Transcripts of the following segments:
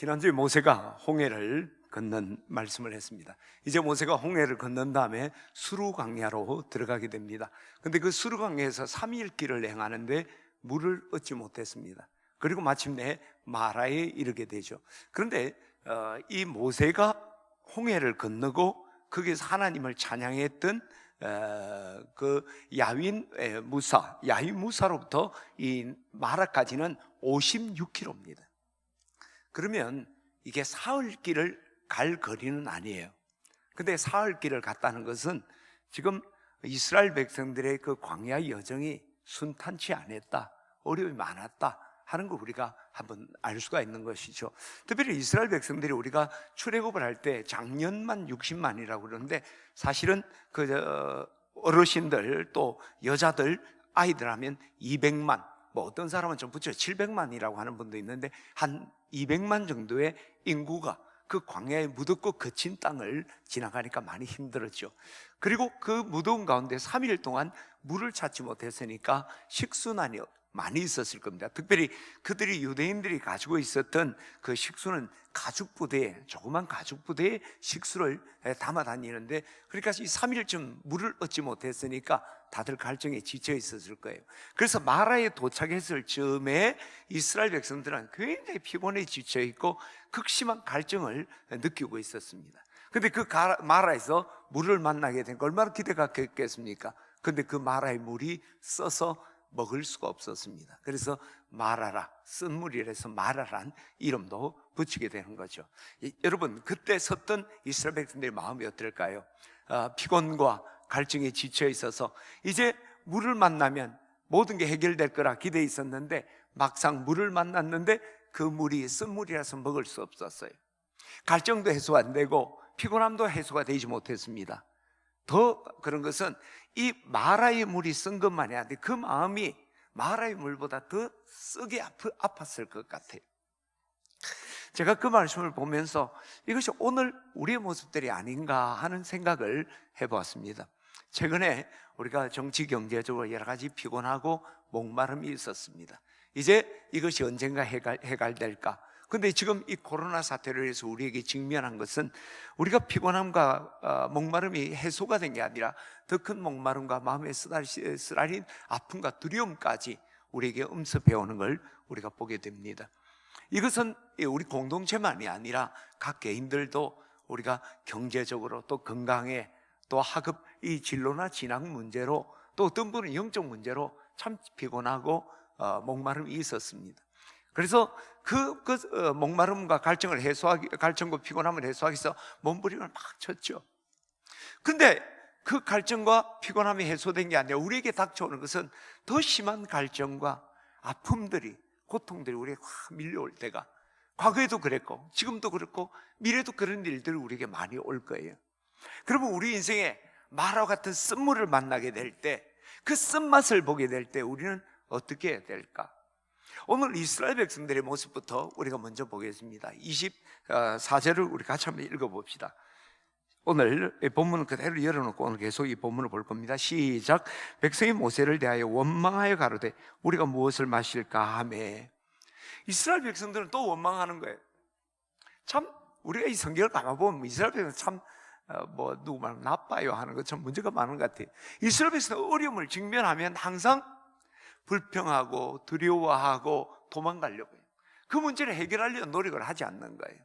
지난주에 모세가 홍해를 건넌 말씀을 했습니다. 이제 모세가 홍해를 건넌 다음에 수르 광야로 들어가게 됩니다. 근데 그 수르 광야에서 3일 길을 행하는데 물을 얻지 못했습니다. 그리고 마침내 마라에 이르게 되죠. 그런데 이 모세가 홍해를 건너고 거기서 하나님을 찬양했던 그 야윈 무사로부터 이 마라까지는 56km입니다. 그러면 이게 사흘길을 갈 거리는 아니에요. 근데 사흘길을 갔다는 것은 지금 이스라엘 백성들의 그 광야 여정이 순탄치 않았다, 어려움이 많았다 하는 거 우리가 한번 알 수가 있는 것이죠. 특별히 이스라엘 백성들이 우리가 출애굽을 할 때 작년만 60만이라고 그러는데 사실은 그 어르신들 또 여자들 아이들 하면 200만, 뭐 어떤 사람은 좀 붙여 700만이라고 하는 분도 있는데 한 200만 정도의 인구가 그 광야에 무덥고 거친 땅을 지나가니까 많이 힘들었죠. 그리고 그 무더운 가운데 3일 동안 물을 찾지 못했으니까 식수난이 많이 있었을 겁니다. 특별히 그들이 유대인들이 가지고 있었던 그 식수는 가죽부대에, 조그만 가죽부대에 식수를 담아 다니는데, 그러니까 이 3일쯤 물을 얻지 못했으니까 다들 갈증에 지쳐 있었을 거예요. 그래서 마라에 도착했을 즈음에 이스라엘 백성들은 굉장히 피곤해 지쳐 있고 극심한 갈증을 느끼고 있었습니다. 근데 그 마라에서 물을 만나게 된 거 얼마나 기대가 됐겠습니까? 근데 그 마라의 물이 써서 먹을 수가 없었습니다. 그래서 마라라, 쓴 물이라서 마라란 이름도 붙이게 되는 거죠. 여러분, 그때 섰던 이스라엘 백성들의 마음이 어떨까요? 피곤과 갈증에 지쳐 있어서 이제 물을 만나면 모든 게 해결될 거라 기대해 있었는데 막상 물을 만났는데 그 물이 쓴 물이라서 먹을 수 없었어요. 갈증도 해소 안 되고 피곤함도 해소가 되지 못했습니다. 더 그런 것은 이 마라의 물이 쓴 것만이 아닌데 그 마음이 마라의 물보다 더 쓰게 아팠을 것 같아요. 제가 그 말씀을 보면서 이것이 오늘 우리의 모습들이 아닌가 하는 생각을 해보았습니다. 최근에 우리가 정치 경제적으로 여러 가지 피곤하고 목마름이 있었습니다. 이제 이것이 언젠가 해결될까? 근데 지금 이 코로나 사태로 해서 우리에게 직면한 것은 우리가 피곤함과 목마름이 해소가 된 게 아니라 더 큰 목마름과 마음에 쓰라린 아픔과 두려움까지 우리에게 엄습해오는 걸 우리가 보게 됩니다. 이것은 우리 공동체만이 아니라 각 개인들도 우리가 경제적으로 또 건강에 또 학업 이 진로나 진학 문제로 또 어떤 분은 영적 문제로 참 피곤하고 목마름이 있었습니다. 그래서 그 목마름과 갈증과 피곤함을 해소하기 위해서 몸부림을 막 쳤죠. 근데 그 갈증과 피곤함이 해소된 게 아니라 우리에게 닥쳐오는 것은 더 심한 갈증과 아픔들이, 고통들이 우리에게 확 밀려올 때가, 과거에도 그랬고 지금도 그렇고 미래도 그런 일들이 우리에게 많이 올 거예요. 그러면 우리 인생에 마라와 같은 쓴물을 만나게 될 때, 그 쓴맛을 보게 될 때 우리는 어떻게 해야 될까? 오늘 이스라엘 백성들의 모습부터 우리가 먼저 보겠습니다. 24절을 우리 같이 한번 읽어봅시다. 오늘 본문은 그대로 열어놓고 오늘 계속 이 본문을 볼 겁니다. 시작. 백성이 모세를 대하여 원망하여 가로되 우리가 무엇을 마실까 하매. 이스라엘 백성들은 또 원망하는 거예요. 참 우리가 이 성경을 가만보면 이스라엘 백성은 참 누구 말하면 나빠요 하는 것 참 문제가 많은 것 같아요. 이스라엘 백성은 어려움을 직면하면 항상 불평하고 두려워하고 도망가려고 해요. 그 문제를 해결하려는 노력을 하지 않는 거예요.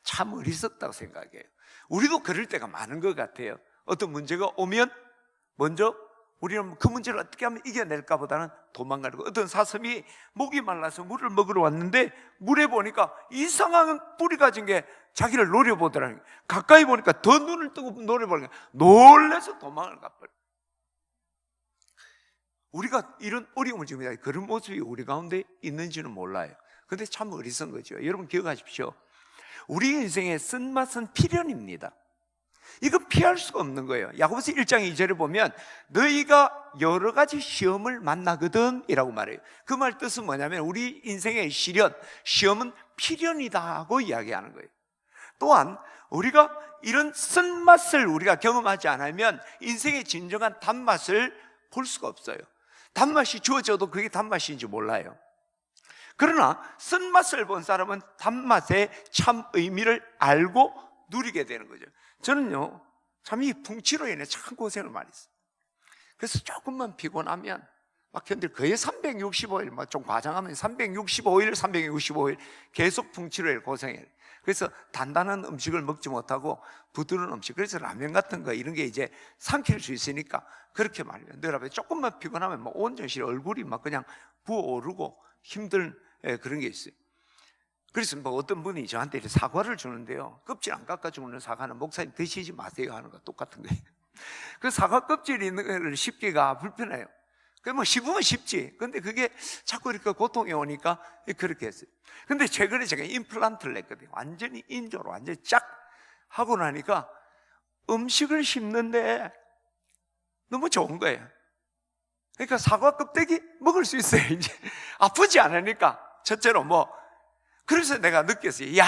참 어리석다고 생각해요. 우리도 그럴 때가 많은 것 같아요. 어떤 문제가 오면 먼저 우리는 그 문제를 어떻게 하면 이겨낼까 보다는 도망가려고. 어떤 사슴이 목이 말라서 물을 먹으러 왔는데 물에 보니까 이상한 뿌리 가진 게 자기를 노려보더라는 거예요. 가까이 보니까 더 눈을 뜨고 노려보니까 놀라서 도망을 가버려요. 우리가 이런 어려움을 지금 그런 모습이 우리 가운데 있는지는 몰라요. 근데 참 어리석은 거죠. 여러분 기억하십시오. 우리 인생의 쓴맛은 필연입니다. 이건 피할 수가 없는 거예요. 야고보서 1장 2절에 보면 너희가 여러 가지 시험을 만나거든 이라고 말해요. 그 말 뜻은 뭐냐면 우리 인생의 시험은 필연이다 고 이야기하는 거예요. 또한 우리가 이런 쓴맛을 우리가 경험하지 않으면 인생의 진정한 단맛을 볼 수가 없어요. 단맛이 주어져도 그게 단맛인지 몰라요. 그러나 쓴맛을 본 사람은 단맛의 참 의미를 알고 누리게 되는 거죠. 저는요, 참 이 풍치로 인해 참 고생을 많이 했어요. 그래서 조금만 피곤하면 막 견딜 거의 365일, 뭐 좀 과장하면 365일 계속 풍치로 고생해요. 그래서 단단한 음식을 먹지 못하고 부드러운 음식, 그래서 라면 같은 거 이런 게 이제 삼킬 수 있으니까 그렇게 말해요. 여러분, 조금만 피곤하면 뭐 온전히 얼굴이 막 그냥 부어오르고 힘든 그런 게 있어요. 그래서 뭐 어떤 분이 저한테 사과를 주는데요, 껍질 안 깎아주는 사과는 목사님 드시지 마세요 하는 거 똑같은 거예요. 그 사과 껍질이 있는 걸 씹기가 불편해요. 뭐 씹으면 쉽지. 근데 그게 자꾸 이렇게 고통이 오니까 그렇게 했어요. 근데 최근에 제가 임플란트를 냈거든요. 완전히 인조로 완전히 쫙 하고 나니까 음식을 씹는데 너무 좋은 거예요. 그러니까 사과 껍데기 먹을 수 있어요. 이제 아프지 않으니까. 첫째로 그래서 내가 느꼈어요. 야,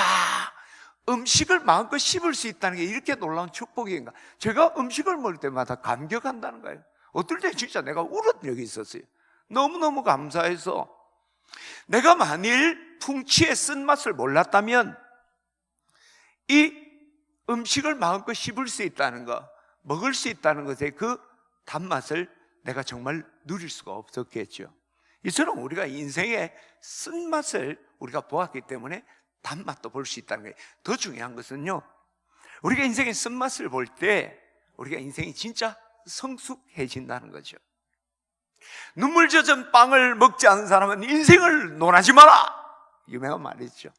음식을 마음껏 씹을 수 있다는 게 이렇게 놀라운 축복인가. 제가 음식을 먹을 때마다 감격한다는 거예요. 어떨 때 진짜 내가 울었던 적이 있었어요. 너무너무 감사해서. 내가 만일 풍치의 쓴맛을 몰랐다면 이 음식을 마음껏 씹을 수 있다는 것, 먹을 수 있다는 것의 그 단맛을 내가 정말 누릴 수가 없었겠죠. 이처럼 우리가 인생의 쓴맛을 우리가 보았기 때문에 단맛도 볼 수 있다는 거예요. 더 중요한 것은요, 우리가 인생의 쓴맛을 볼 때 우리가 인생이 진짜 성숙해진다는 거죠. 눈물 젖은 빵을 먹지 않은 사람은 인생을 논하지 마라, 유명한 말이죠.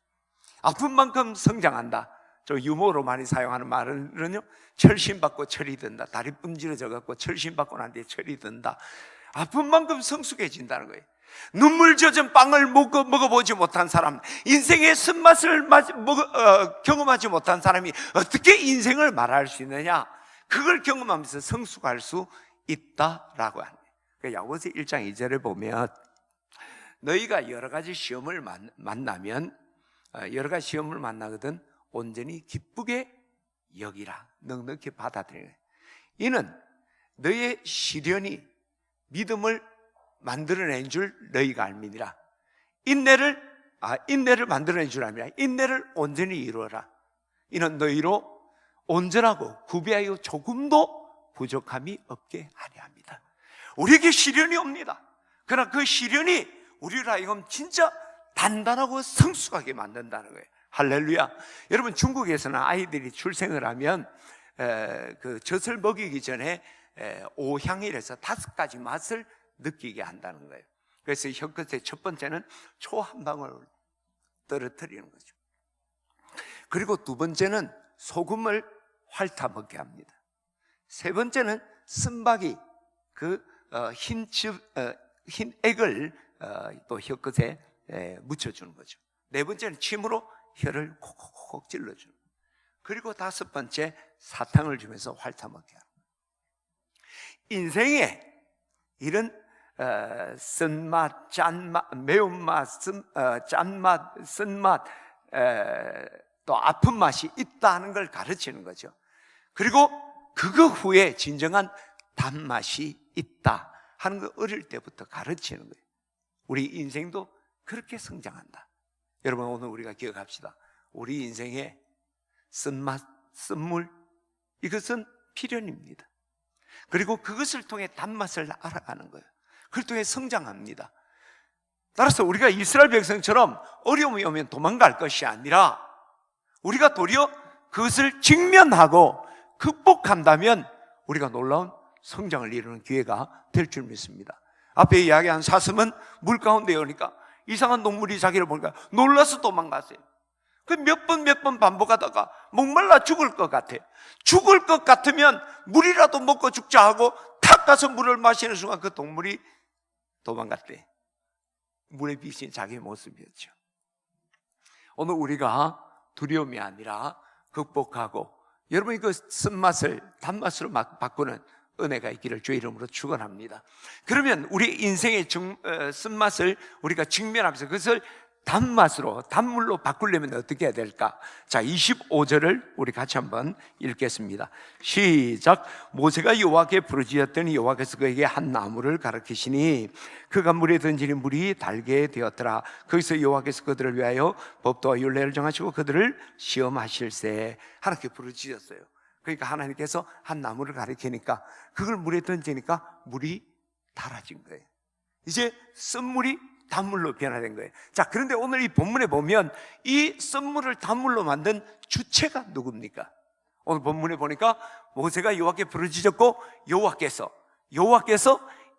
아픈 만큼 성장한다. 저 유머로 많이 사용하는 말은요, 철심받고 철이 든다. 다리 분질러져 갖고 철심받고 난 뒤에 철이 든다. 아픈 만큼 성숙해진다는 거예요. 눈물 젖은 빵을 먹어보지 못한 사람, 인생의 쓴맛을 경험하지 못한 사람이 어떻게 인생을 말할 수 있느냐? 그걸 경험하면서 성숙할 수 있다라고 합니다. 야고보서 1장 2절에 보면, 너희가 여러 가지 시험을 만나면, 여러 가지 시험을 만나거든 온전히 기쁘게 여기라, 넉넉히 받아들이라. 이는 너의 시련이 믿음을 만들어낸 줄 너희가 알미니라. 인내를 만들어낸 줄 알미니라. 인내를 온전히 이루어라. 이는 너희로 온전하고 구비하여 조금도 부족함이 없게 하려 합니다. 우리에게 시련이 옵니다. 그러나 그 시련이 우리를 하여금 진짜 단단하고 성숙하게 만든다는 거예요. 할렐루야. 여러분, 중국에서는 아이들이 출생을 하면 그 젖을 먹이기 전에 오향이라서 5가지 맛을 느끼게 한다는 거예요. 그래서 혀끝의 첫 번째는 초 한 방울 떨어뜨리는 거죠. 그리고 두 번째는 소금을 핥아 먹게 합니다. 세 번째는 쓴바기, 흰 액을 또 혀끝에 묻혀주는 거죠. 네 번째는 침으로 혀를 콕콕콕 찔러주는 거예요. 그리고 다섯 번째, 사탕을 주면서 핥아 먹게 합니다. 인생에 이런 쓴맛, 짠맛, 매운맛, 짠맛, 쓴맛, 또 아픈 맛이 있다는 걸 가르치는 거죠. 그리고 그거 후에 진정한 단맛이 있다 하는 거 어릴 때부터 가르치는 거예요. 우리 인생도 그렇게 성장한다. 여러분, 오늘 우리가 기억합시다. 우리 인생의 쓴맛, 쓴물, 이것은 필연입니다. 그리고 그것을 통해 단맛을 알아가는 거예요. 그걸 통해 성장합니다. 따라서 우리가 이스라엘 백성처럼 어려움이 오면 도망갈 것이 아니라 우리가 도리어 그것을 직면하고 극복한다면 우리가 놀라운 성장을 이루는 기회가 될 줄 믿습니다. 앞에 이야기한 사슴은 물 가운데 오니까 이상한 동물이 자기를 보니까 놀라서 도망갔어요. 그 몇 번 반복하다가 목말라 죽을 것 같아. 죽을 것 같으면 물이라도 먹고 죽자 하고 탁 가서 물을 마시는 순간 그 동물이 도망갔대. 물에 비친 자기의 모습이었죠. 오늘 우리가 두려움이 아니라 극복하고 여러분이 그 쓴맛을 단맛으로 바꾸는 은혜가 있기를 주의 이름으로 축원합니다. 그러면 우리 인생의 쓴맛을 우리가 직면하면서 그것을 단맛으로, 단물로 바꾸려면 어떻게 해야 될까? 자, 25절을 우리 같이 한번 읽겠습니다. 시작. 모세가 여호와께 부르짖었더니 여호와께서 그에게 한 나무를 가르치시니 그가 물에 던지니 물이 달게 되었더라. 거기서 여호와께서 그들을 위하여 법도와 율례를 정하시고 그들을 시험하실세. 하나님께 부르짖었어요. 그러니까 하나님께서 한 나무를 가르치니까 그걸 물에 던지니까 물이 달아진 거예요. 이제 쓴물이 단물로 변화된 거예요. 자, 그런데 오늘 이 본문에 보면 이 쓴물을 단물로 만든 주체가 누굽니까? 오늘 본문에 보니까 모세가 여호와께 부르짖었고 여호와께서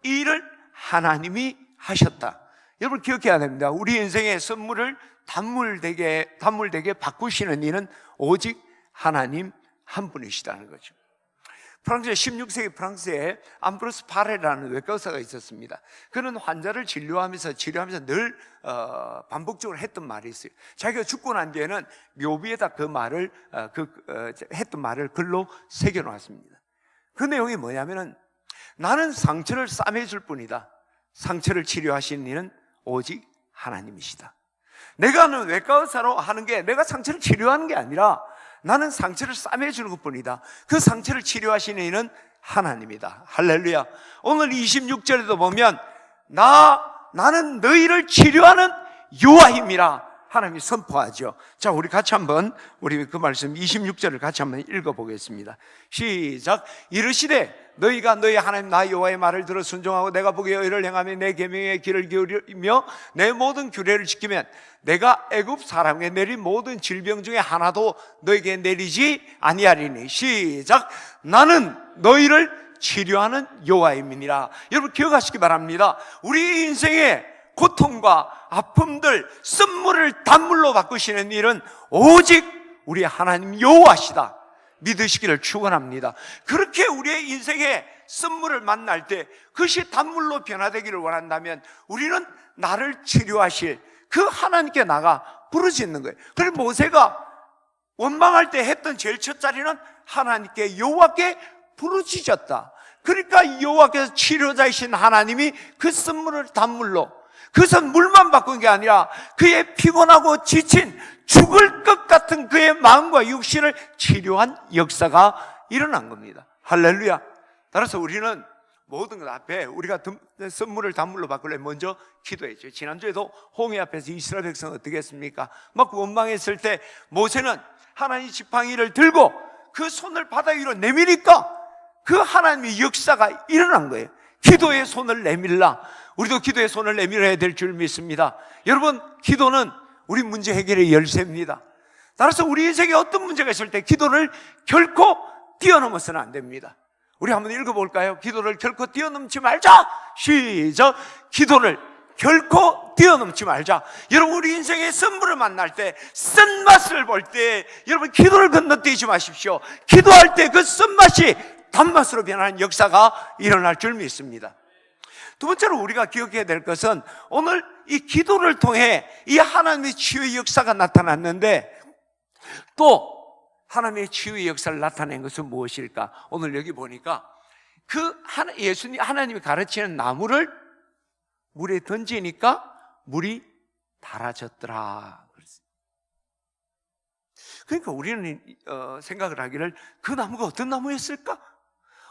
이 일을 하나님이 하셨다. 여러분 기억해야 됩니다. 우리 인생의 쓴물을 단물되게 바꾸시는 이는 오직 하나님 한 분이시다는 거죠. 프랑스의 16세기 프랑스에 암브로스 파레라는 외과 의사가 있었습니다. 그는 환자를 치료하면서 늘 반복적으로 했던 말이 있어요. 자기가 죽고 난 뒤에는 묘비에다 그 말을 했던 말을 글로 새겨놓았습니다. 그 내용이 뭐냐면은 나는 상처를 싸매줄 뿐이다. 상처를 치료하시는 이는 오직 하나님이시다. 내가 하는 외과 의사로 하는 게 내가 상처를 치료하는 게 아니라 나는 상처를 싸매주는 것뿐이다. 그 상처를 치료하시는 이는 하나님이다. 할렐루야. 오늘 26절에도 보면 나는 너희를 치료하는 여호와임이라 하나님이 선포하죠. 자, 우리 같이 한번 우리 그 말씀 26절을 같이 한번 읽어보겠습니다. 시작. 이르시되 너희가 너희 하나님 나 여호와의 말을 들어 순종하고 내가 보기에 의를 행하며 내 계명에 귀를 기울이며 내 모든 규례를 지키면 내가 애굽 사람에게 내린 모든 질병 중에 하나도 너에게 내리지 아니하리니. 시작. 나는 너희를 치료하는 여호와임이니라. 여러분 기억하시기 바랍니다. 우리 인생의 고통과 아픔들, 쓴물을 단물로 바꾸시는 일은 오직 우리 하나님 여호와시다. 믿으시기를 축원합니다. 그렇게 우리의 인생에 쓴물을 만날 때 그것이 단물로 변화되기를 원한다면 우리는 나를 치료하실 그 하나님께 나가 부르짖는 거예요. 그래서 모세가 원망할 때 했던 제일 첫 자리는 하나님께 여호와께 부르짖었다. 그러니까 여호와께서 치료자이신 하나님이 그 쓴물을 단물로, 그것은 물만 바꾼 게 아니라 그의 피곤하고 지친 죽을 것 같은 그의 마음과 육신을 치료한 역사가 일어난 겁니다. 할렐루야. 따라서 우리는 모든 것 앞에 우리가 선물을 단물로 바꾸려면 먼저 기도했죠. 지난주에도 홍해 앞에서 이스라엘 백성은 어떻게 했습니까? 막 원망했을 때 모세는 하나님 지팡이를 들고 그 손을 바다 위로 내미니까 그 하나님의 역사가 일어난 거예요. 기도의 손을 내밀라. 우리도 기도의 손을 내밀어야 될 줄 믿습니다. 여러분, 기도는 우리 문제 해결의 열쇠입니다. 따라서 우리 인생에 어떤 문제가 있을 때 기도를 결코 뛰어넘어서는 안 됩니다. 우리 한번 읽어볼까요? 기도를 결코 뛰어넘지 말자. 시작. 기도를 결코 뛰어넘지 말자. 여러분, 우리 인생의 선물을 만날 때, 쓴맛을 볼 때 여러분 기도를 건너뛰지 마십시오. 기도할 때 그 쓴맛이 단맛으로 변하는 역사가 일어날 줄 믿습니다. 두 번째로 우리가 기억해야 될 것은 오늘 이 기도를 통해 이 하나님의 치유의 역사가 나타났는데 또 하나님의 치유의 역사를 나타낸 것은 무엇일까? 오늘 여기 보니까 하나님이 가르치는 나무를 물에 던지니까 물이 달아졌더라. 그러니까 우리는 생각을 하기를 그 나무가 어떤 나무였을까?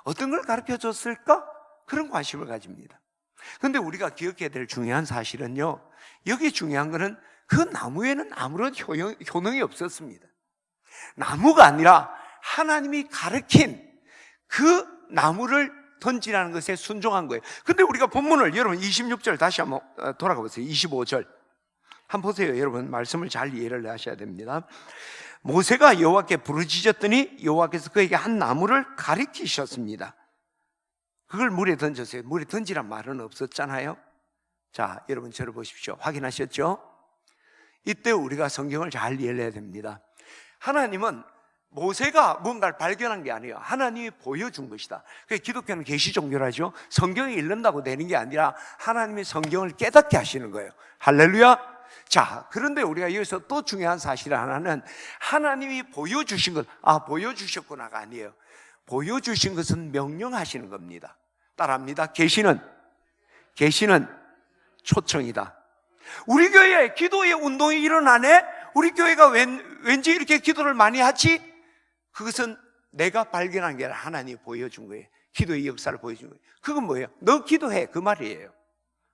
어떤 걸 가르쳐 줬을까? 그런 관심을 가집니다. 그런데 우리가 기억해야 될 중요한 사실은요, 여기 중요한 것은 그 나무에는 아무런 효능이 없었습니다. 나무가 아니라 하나님이 가르친 그 나무를 던지라는 것에 순종한 거예요. 근데 우리가 본문을 여러분 26절 다시 한번 돌아가 보세요. 25절 한번 보세요. 여러분 말씀을 잘 이해를 하셔야 됩니다. 모세가 여호와께 부르짖었더니 여호와께서 그에게 한 나무를 가리키셨습니다. 그걸 물에 던졌어요. 물에 던지란 말은 없었잖아요. 자, 여러분 저를 보십시오. 확인하셨죠? 이때 우리가 성경을 잘 이해를 해야 됩니다. 하나님은 모세가 뭔가를 발견한 게 아니에요. 하나님이 보여준 것이다. 그래서 기독교는 계시 종교라죠. 성경이 읽는다고 되는 게 아니라 하나님의 성경을 깨닫게 하시는 거예요. 할렐루야. 자, 그런데 우리가 여기서 또 중요한 사실 하나는 하나님이 보여주신 것, 보여주셨구나가 아니에요. 보여주신 것은 명령하시는 겁니다. 따라합니다. 계시는 초청이다. 우리 교회에 기도의 운동이 일어나네? 우리 교회가 왠지 이렇게 기도를 많이 하지? 그것은 내가 발견한 게 아니라 하나님이 보여준 거예요. 기도의 역사를 보여준 거예요. 그건 뭐예요? 너 기도해, 그 말이에요.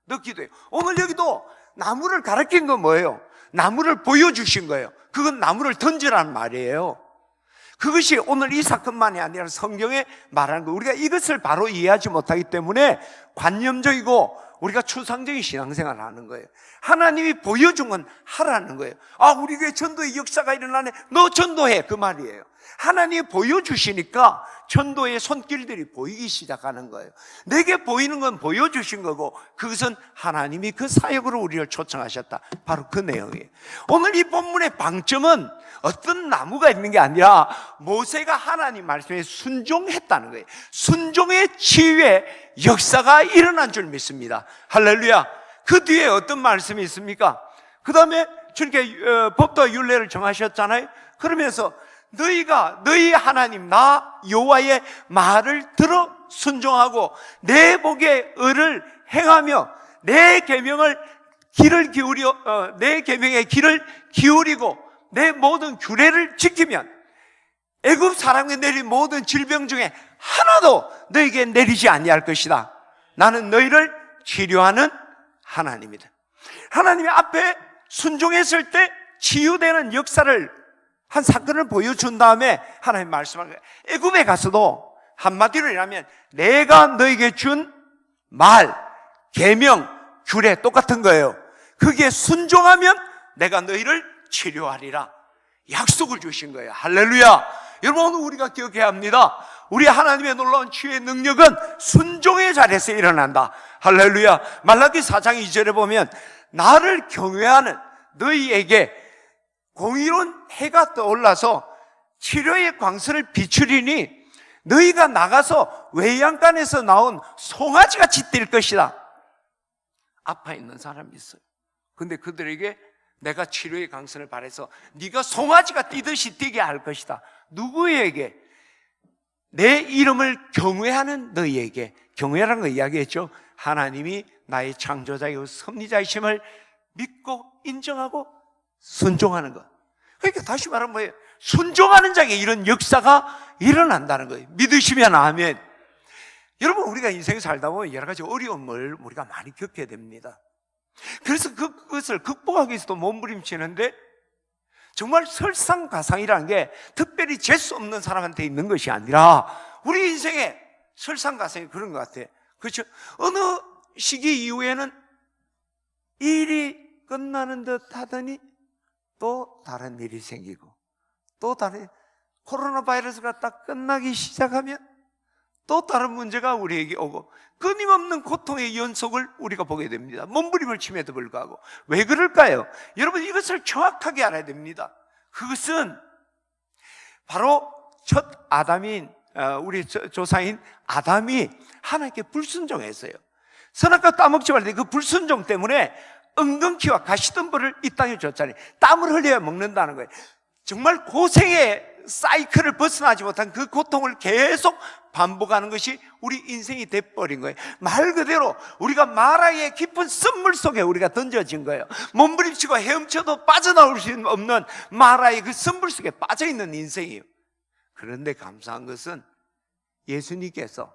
너 기도해. 오늘 여기도 나무를 가르친 건 뭐예요? 나무를 보여주신 거예요. 그건 나무를 던지라는 말이에요. 그것이 오늘 이 사건만이 아니라 성경에 말하는 거예요. 우리가 이것을 바로 이해하지 못하기 때문에 관념적이고 우리가 추상적인 신앙생활을 하는 거예요. 하나님이 보여준 건 하라는 거예요. 아, 우리 교회 전도의 역사가 일어나네. 너 전도해, 그 말이에요. 하나님이 보여주시니까 전도의 손길들이 보이기 시작하는 거예요. 내게 보이는 건 보여주신 거고, 그것은 하나님이 그 사역으로 우리를 초청하셨다. 바로 그 내용이에요. 오늘 이 본문의 방점은 어떤 나무가 있는 게 아니라 모세가 하나님 말씀에 순종했다는 거예요. 순종의 치유의 역사가 일어난 줄 믿습니다. 할렐루야. 그 뒤에 어떤 말씀이 있습니까? 그 다음에 주님께 법도와 율례를 정하셨잖아요. 그러면서 너희 하나님 나 여호와의 말을 들어 순종하고 내 복의 의를 행하며 내 계명의 길을 기울이고 내 모든 규례를 지키면 애굽 사람에게 내린 모든 질병 중에 하나도 너에게 내리지 아니할 것이다. 나는 너희를 치료하는 하나님이다. 하나님의 앞에 순종했을 때 치유되는 역사를 한 사건을 보여준 다음에 하나님 말씀하는 거예요. 애굽에 가서도 한마디로 얘기하면 내가 너에게 준 말, 계명, 규례 똑같은 거예요. 그게 순종하면 내가 너희를 치료하리라 약속을 주신 거예요. 할렐루야. 여러분, 오늘 우리가 기억해야 합니다. 우리 하나님의 놀라운 치유의 능력은 순종의 자리에서 일어난다. 할렐루야. 말라기 4장 2절에 보면 나를 경외하는 너희에게 공의로운 해가 떠올라서 치료의 광선을 비추리니 너희가 나가서 외양간에서 나온 송아지같이 뛸 것이다. 아파 있는 사람이 있어요. 근데 그들에게 내가 치료의 광선을 발해서 네가 송아지가 뛰듯이 뛰게 할 것이다. 누구에게? 내 이름을 경외하는 너희에게. 경외라는 거 이야기했죠. 하나님이 나의 창조자이고 섭리자이심을 믿고 인정하고 순종하는 것. 그러니까 다시 말하면 뭐예요? 순종하는 자에게 이런 역사가 일어난다는 거예요. 믿으시면 아멘. 여러분, 우리가 인생 살다 보면 여러 가지 어려움을 우리가 많이 겪게 됩니다. 그래서 그것을 극복하기 위해서도 몸부림치는데 정말 설상가상이라는 게 특별히 재수 없는 사람한테 있는 것이 아니라 우리 인생에 설상가상이 그런 것 같아요. 그렇죠? 어느 시기 이후에는 일이 끝나는 듯 하더니 또 다른 일이 생기고 또 다른 코로나 바이러스가 딱 끝나기 시작하면 또 다른 문제가 우리에게 오고 끊임없는 고통의 연속을 우리가 보게 됩니다. 몸부림을 침에도 불구하고. 왜 그럴까요? 여러분, 이것을 정확하게 알아야 됩니다. 그것은 바로 첫 아담인 우리 조상인 아담이 하나님께 불순종했어요. 선악과 따먹지 말때 그 불순종 때문에 은근키와 가시덤불을 이 땅에 줬잖아요. 땀을 흘려야 먹는다는 거예요. 정말 고생의 사이클을 벗어나지 못한 그 고통을 계속 반복하는 것이 우리 인생이 돼버린 거예요. 말 그대로 우리가 마라의 깊은 쓴물 속에 우리가 던져진 거예요. 몸부림치고 헤엄쳐도 빠져나올 수 없는 마라의 그 쓴물 속에 빠져있는 인생이에요. 그런데 감사한 것은 예수님께서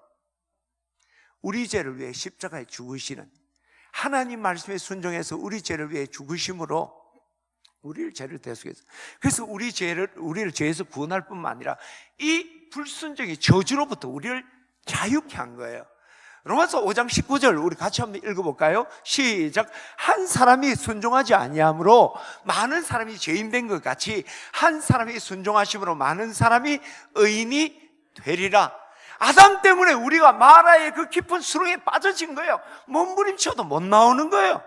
우리 죄를 위해 십자가에 죽으시는, 하나님 말씀에 순종해서 우리 죄를 위해 죽으심으로 우리를 죄를 대속해서, 그래서 우리를 죄에서 구원할 뿐만 아니라 이 불순종의 저주로부터 우리를 자유케 한 거예요. 로마서 5장 19절 우리 같이 한번 읽어볼까요? 시작. 한 사람이 순종하지 아니함으로 많은 사람이 죄인 된 것 같이 한 사람이 순종하심으로 많은 사람이 의인이 되리라. 아담 때문에 우리가 마라의 그 깊은 수렁에 빠져진 거예요. 몸부림쳐도 못 나오는 거예요.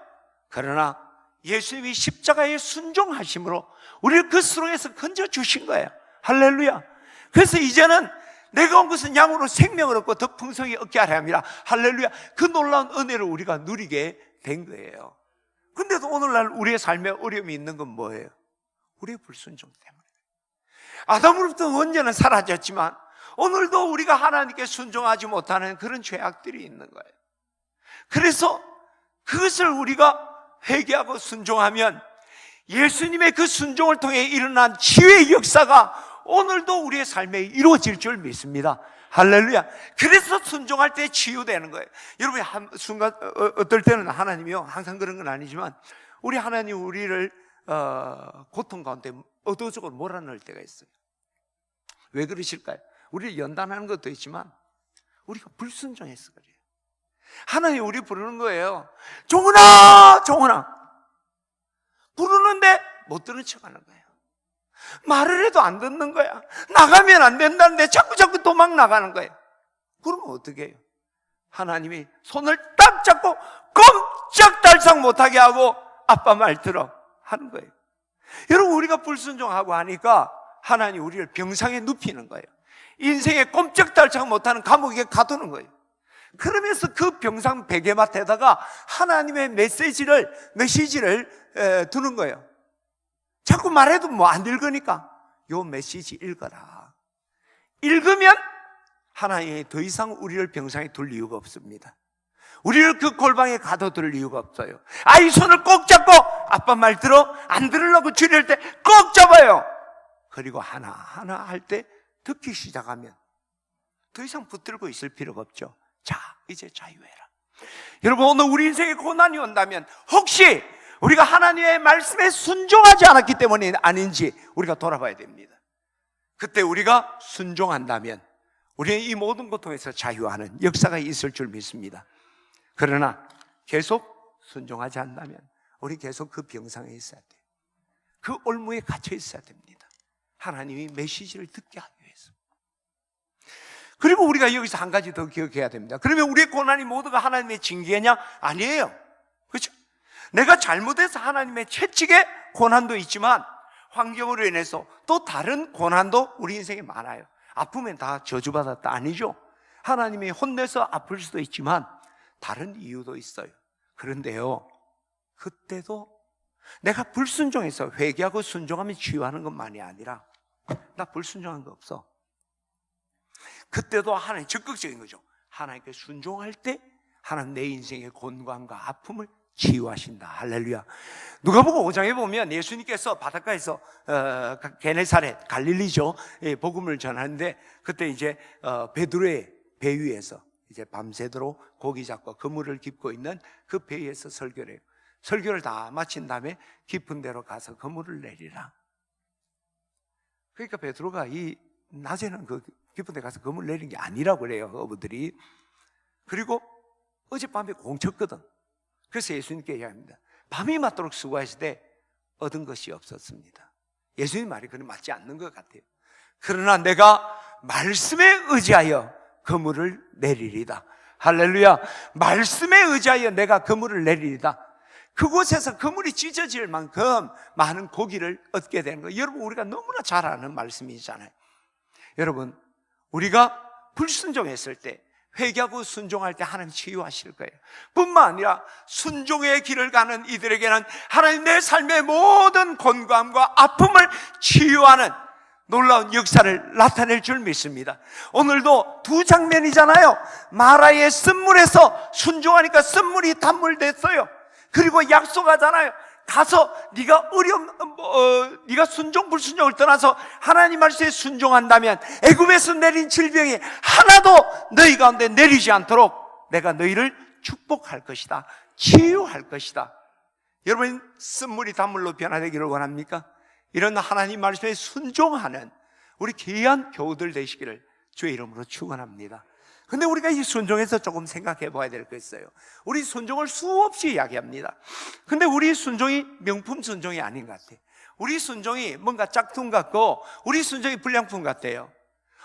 그러나 예수님이 십자가에 순종하심으로 우리를 그 수렁에서 건져주신 거예요. 할렐루야. 그래서 이제는 내가 온 것은 양으로 생명을 얻고 더 풍성히 얻게 하려 함이라. 할렐루야. 그 놀라운 은혜를 우리가 누리게 된 거예요. 근데도 오늘날 우리의 삶에 어려움이 있는 건 뭐예요? 우리의 불순종 때문에. 아담으로부터 원죄는 사라졌지만 오늘도 우리가 하나님께 순종하지 못하는 그런 죄악들이 있는 거예요. 그래서 그것을 우리가 회개하고 순종하면 예수님의 그 순종을 통해 일어난 치유의 역사가 오늘도 우리의 삶에 이루어질 줄 믿습니다. 할렐루야. 그래서 순종할 때 치유되는 거예요. 여러분, 한 순간 어떨 때는 하나님이요, 항상 그런 건 아니지만 우리 하나님 우리를 고통 가운데 의도적으로 몰아넣을 때가 있어요. 왜 그러실까요? 우리를 연단하는 것도 있지만 우리가 불순종해서 그래요. 하나님 우리 부르는 거예요. 종훈아, 종훈아. 부르는데 못 들은 척하는 거예요. 말을 해도 안 듣는 거야. 나가면 안 된다는데 자꾸 도망 나가는 거예요. 그러면 어떻게 해요? 하나님이 손을 딱 잡고 꼼짝달싹 못하게 하고 아빠 말 들어 하는 거예요. 여러분, 우리가 불순종하고 하니까 하나님 우리를 병상에 눕히는 거예요. 인생에 꼼짝달싹 못하는 감옥에 가두는 거예요. 그러면서 그 병상 베개맡에다가 하나님의 메시지를 두는 거예요. 자꾸 말해도 뭐 안 읽으니까 요 메시지 읽어라. 읽으면 하나님이 더 이상 우리를 병상에 둘 이유가 없습니다. 우리를 그 골방에 가둬둘 이유가 없어요. 아이 손을 꼭 잡고 아빠 말 들어? 안 들으려고 줄일 때 꼭 잡아요. 그리고 하나하나 할 때 듣기 시작하면 더 이상 붙들고 있을 필요가 없죠. 자, 이제 자유해라. 여러분, 오늘 우리 인생에 고난이 온다면 혹시 우리가 하나님의 말씀에 순종하지 않았기 때문이 아닌지 우리가 돌아봐야 됩니다. 그때 우리가 순종한다면 우리는 이 모든 고통에서 자유하는 역사가 있을 줄 믿습니다. 그러나 계속 순종하지 않는다면 우리 계속 그 병상에 있어야 돼요. 그 올무에 갇혀 있어야 됩니다. 하나님이 메시지를 듣게 하기 위해서. 그리고 우리가 여기서 한 가지 더 기억해야 됩니다. 그러면 우리의 고난이 모두가 하나님의 징계냐? 아니에요. 그렇죠? 내가 잘못해서 하나님의 채찍에 고난도 있지만 환경으로 인해서 또 다른 고난도 우리 인생에 많아요. 아프면 다 저주받았다 아니죠. 하나님이 혼내서 아플 수도 있지만 다른 이유도 있어요. 그런데요, 그때도 내가 불순종해서 회개하고 순종하면 치유하는 것만이 아니라 나 불순종한 거 없어. 그때도 하나님 적극적인 거죠. 하나님께 순종할 때 하나님 내 인생의 곤광과 아픔을 치유하신다. 할렐루야. 누가복음 5장에 보면 예수님께서 바닷가에서 게네사렛 갈릴리죠, 복음을 전하는데 그때 이제 베드로의 배 위에서 이제 밤새도록 고기 잡고 그물을 깁고 있는 그 배 위에서 설교를 해요. 설교를 다 마친 다음에 깊은 데로 가서 그물을 내리라. 그러니까 베드로가 이 낮에는 그 깊은 데 가서 그물 내린 게 아니라고 그래요, 어부들이. 그리고 어젯밤에 공쳤거든. 그래서 예수님께 얘기합니다. 밤이 맞도록 수고하실 때 얻은 것이 없었습니다. 예수님 말이 그는 맞지 않는 것 같아요. 그러나 내가 말씀에 의지하여 그물을 내리리다. 할렐루야. 말씀에 의지하여 내가 그물을 내리리다. 그곳에서 그물이 찢어질 만큼 많은 고기를 얻게 되는 거예요. 여러분, 우리가 너무나 잘 아는 말씀이잖아요. 여러분, 우리가 불순종했을 때, 회개하고 순종할 때 하나님 치유하실 거예요. 뿐만 아니라 순종의 길을 가는 이들에게는 하나님 내 삶의 모든 곤감과 아픔을 치유하는 놀라운 역사를 나타낼 줄 믿습니다. 오늘도 두 장면이잖아요. 마라의 쓴물에서 순종하니까 쓴물이 단물됐어요. 그리고 약속하잖아요. 가서 네가 순종 불순종을 떠나서 하나님 말씀에 순종한다면 애굽에서 내린 질병이 하나도 너희 가운데 내리지 않도록 내가 너희를 축복할 것이다. 치유할 것이다. 여러분, 쓴물이 단물로 변화되기를 원합니까? 이런 하나님 말씀에 순종하는 우리 귀한 교우들 되시기를 주의 이름으로 축원합니다. 근데 우리가 이 순종에서 조금 생각해 봐야 될 거 있어요. 우리 순종을 수없이 이야기합니다. 근데 우리 순종이 명품 순종이 아닌 것 같아요. 우리 순종이 뭔가 짝퉁 같고 우리 순종이 불량품 같아요.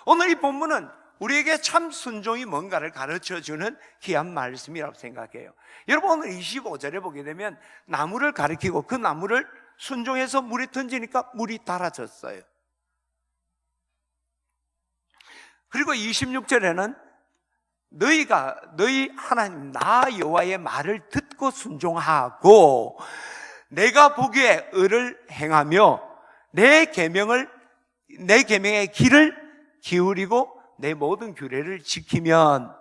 오늘 이 본문은 우리에게 참 순종이 뭔가를 가르쳐주는 귀한 말씀이라고 생각해요. 여러분, 오늘 25절에 보게 되면 나무를 가리키고 그 나무를 순종해서 물에 던지니까 물이 달아졌어요. 그리고 26절에는 너희 하나님 나 여호와의 말을 듣고 순종하고 내가 보기에 의를 행하며 내 계명의 길을 기울이고 내 모든 규례를 지키면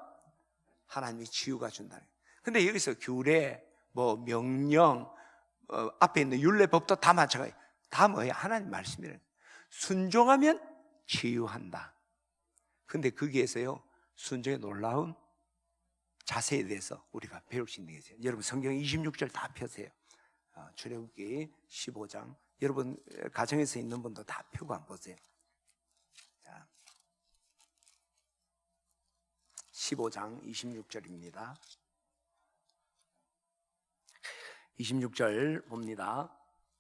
하나님이 치유가 준다. 근데 여기서 규례, 명령, 앞에 있는 율례법도 다 마찬가지. 다 뭐예요? 하나님 말씀이래요. 순종하면 치유한다. 근데 거기에서요, 순종의 놀라운 자세에 대해서 우리가 배울 수 있는 게 있어요. 여러분 성경 26절 다 펴세요. 출애굽기 15장. 여러분 가정에서 있는 분도 다 펴고 한번 보세요. 자, 15장 26절입니다. 26절 봅니다.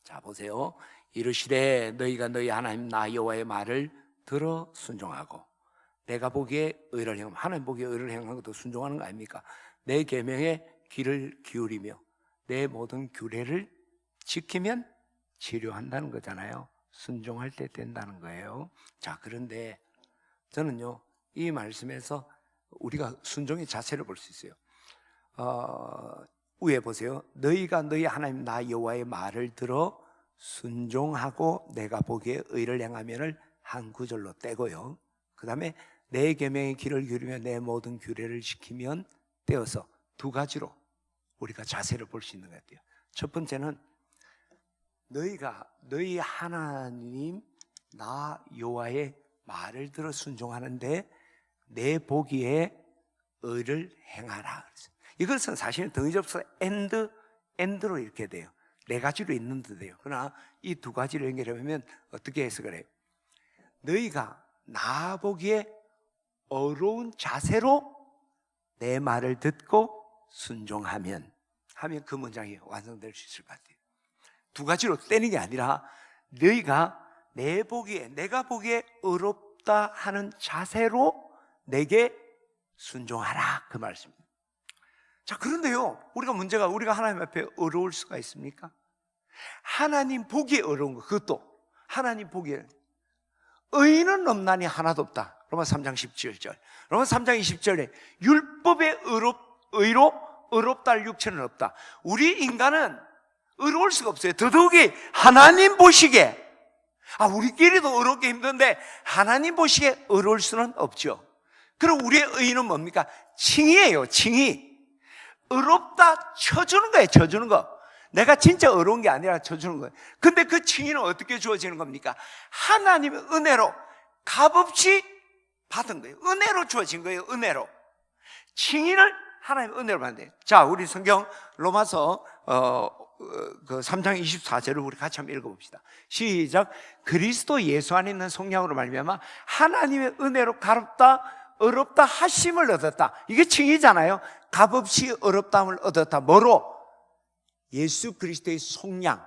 자, 보세요. 이르시되 너희가 너희 하나님 나 여호와의 말을 들어 순종하고 내가 보기에 의를 행하면, 하나님 보기에 의를 행하는 것도 순종하는 거 아닙니까? 내 계명에 귀를 기울이며 내 모든 규례를 지키면 치료한다는 거잖아요. 순종할 때 된다는 거예요. 자, 그런데 저는요, 이 말씀에서 우리가 순종의 자세를 볼 수 있어요. 위에 보세요. 너희가 너희 하나님 나 여호와의 말을 들어 순종하고 내가 보기에 의를 행하면을 한 구절로 떼고요. 그 다음에 내 계명에 귀를 기울이며 내 모든 규례를 지키면 떼어서 두 가지로 우리가 자세를 볼 수 있는 것 같아요. 첫 번째는 너희가 너희 하나님 나 여호와의 말을 들어 순종하는데 내 보기에 의를 행하라. 이것은 사실은 덩이접서 엔드로 이렇게 돼요. 네 가지로 있는 듯해요. 그러나 이 두 가지를 연결하면 어떻게 해석을 해요? 너희가 나 보기에 어려운 자세로 내 말을 듣고 순종하면 그 문장이 완성될 수 있을 것 같아요. 두 가지로 떼는 게 아니라 너희가 내가 보기에 어렵다 하는 자세로 내게 순종하라, 그 말씀입니다. 자, 그런데요, 우리가 하나님 앞에 어려울 수가 있습니까? 하나님 보기에 어려운 거, 그것도 하나님 보기에 의인은 없나니 하나도 없다. 로마서 3장 17절. 로마서 3장 20절에 율법의 의로 의롭다 할 육체는 없다. 우리 인간은 의로울 수가 없어요. 더더욱이 하나님 보시기에, 우리끼리도 의롭게 힘든데 하나님 보시기에 의로울 수는 없죠. 그럼 우리의 의는 뭡니까? 칭의예요. 칭의. 의롭다 쳐주는 거예요. 쳐주는 거. 내가 진짜 어려운 게 아니라 쳐주는 거예요. 근데 그 칭의는 어떻게 주어지는 겁니까? 하나님의 은혜로 값없이 받은 거예요. 은혜로 주어진 거예요. 은혜로. 칭의를 하나님의 은혜로 받는 거예요. 자, 우리 성경 로마서 3장 24절을 우리 같이 한번 읽어봅시다. 시작. 그리스도 예수 안에 있는 성령으로 말미암아 하나님의 은혜로 값없다 어렵다 하심을 얻었다. 이게 칭의잖아요. 값없이 어렵다함을 얻었다. 뭐로? 예수 그리스도의 속량,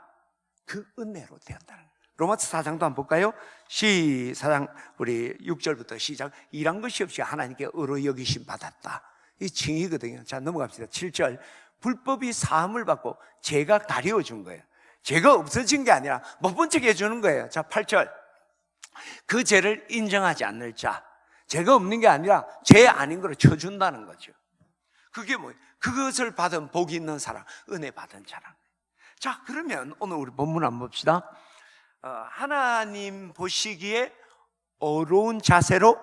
그 은혜로 되었다는 거예요. 로마서 4장도 한번 볼까요? 4장 우리 6절부터 시작. 일한 것이 없이 하나님께 의로 여기심 받았다. 이 칭의거든요. 자, 넘어갑시다. 7절. 불법이 사함을 받고 죄가 가려워준 거예요. 죄가 없어진 게 아니라 못 본 척 해주는 거예요. 자, 8절. 그 죄를 인정하지 않는 자, 죄가 없는 게 아니라 죄 아닌 거로 쳐준다는 거죠. 그게 뭐예요? 그것을 받은 복이 있는 사람, 은혜 받은 사람. 자, 그러면 오늘 우리 본문 한번 봅시다. 하나님 보시기에 어려운 자세로,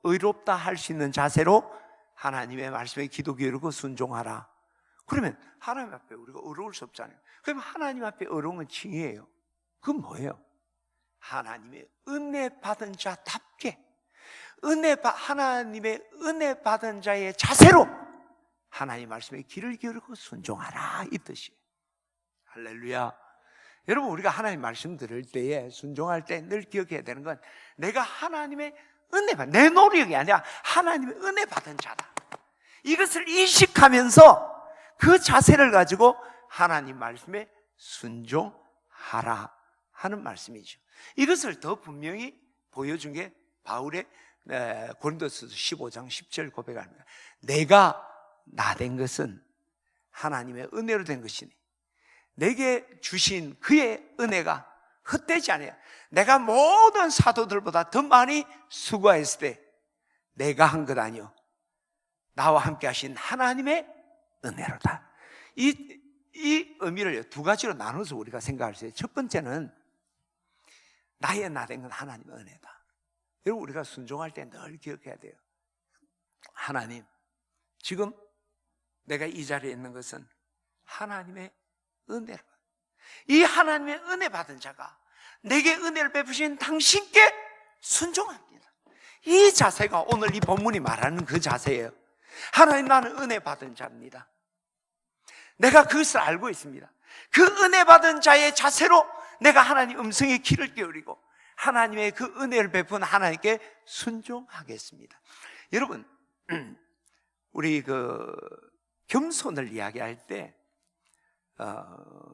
의롭다 할 수 있는 자세로 하나님의 말씀에 기도 기울이고 순종하라. 그러면 하나님 앞에 우리가 어려울 수 없잖아요. 그럼 하나님 앞에 어려운 건 칭의예요. 그건 뭐예요? 하나님의 은혜 받은 자답게 하나님의 은혜 받은 자의 자세로 하나님 말씀에 귀를 기울이고 순종하라, 이 뜻이에요. 할렐루야. 여러분, 우리가 하나님 말씀 들을 때에 순종할 때 늘 기억해야 되는 건 내가 하나님의 은혜 받은, 내 노력이 아니라 하나님의 은혜 받은 자다. 이것을 인식하면서 그 자세를 가지고 하나님 말씀에 순종하라 하는 말씀이죠. 이것을 더 분명히 보여준 게 바울의 고린도서 15장 10절 고백합니다. 내가 나 된 것은 하나님의 은혜로 된 것이니 내게 주신 그의 은혜가 헛되지 않아요. 내가 모든 사도들보다 더 많이 수고했을 때 내가 한 것 아니요 나와 함께 하신 하나님의 은혜로다. 이 의미를 두 가지로 나눠서 우리가 생각할 수 있어요. 첫 번째는 나의 나 된 건 하나님의 은혜다. 여러분, 우리가 순종할 때 늘 기억해야 돼요. 하나님, 지금 내가 이 자리에 있는 것은 하나님의 은혜로. 이 하나님의 은혜 받은 자가 내게 은혜를 베푸신 당신께 순종합니다. 이 자세가 오늘 이 본문이 말하는 그 자세예요. 하나님, 나는 은혜 받은 자입니다. 내가 그것을 알고 있습니다. 그 은혜 받은 자의 자세로 내가 하나님 음성에 귀를 기울이고 하나님의 그 은혜를 베푼 하나님께 순종하겠습니다. 여러분, 우리 겸손을 이야기할 때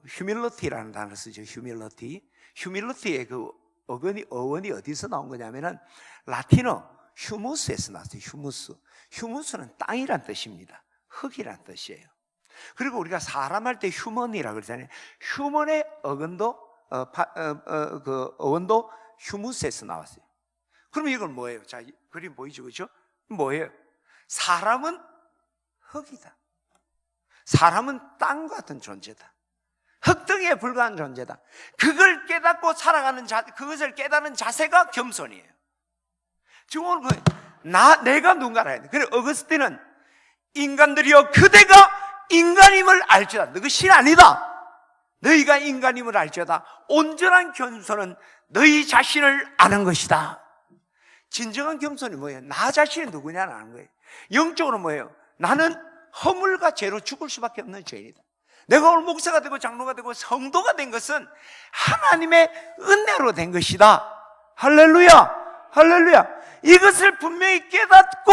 humility라는 단어를 쓰죠. humility의 그 어원이 어디서 나온 거냐면은 라틴어 humus에서 나왔어요. humus는 땅이란 뜻입니다. 흙이란 뜻이에요. 그리고 우리가 사람 할 때 휴먼이라고 그러잖아요. 휴먼의 어원도 humus에서 나왔어요. 그럼 이건 뭐예요? 자, 그림 보이죠, 그렇죠? 뭐예요? 사람은 흙이다. 사람은 땅 같은 존재다. 흙등에 불과한 존재다. 그걸 깨닫고 살아가는 그것을 깨닫는 자세가 겸손이에요. 지금 오늘 내가 누군가라 해야 돼. 그래, 어거스틴은 인간들이여 그대가 인간임을 알지어다. 너가 신 아니다. 너희가 인간임을 알지어다. 온전한 겸손은 너희 자신을 아는 것이다. 진정한 겸손이 뭐예요? 나 자신이 누구냐는 아는 거예요. 영적으로 뭐예요? 나는 허물과 죄로 죽을 수밖에 없는 죄인이다. 내가 오늘 목사가 되고 장로가 되고 성도가 된 것은 하나님의 은혜로 된 것이다. 할렐루야, 할렐루야. 이것을 분명히 깨닫고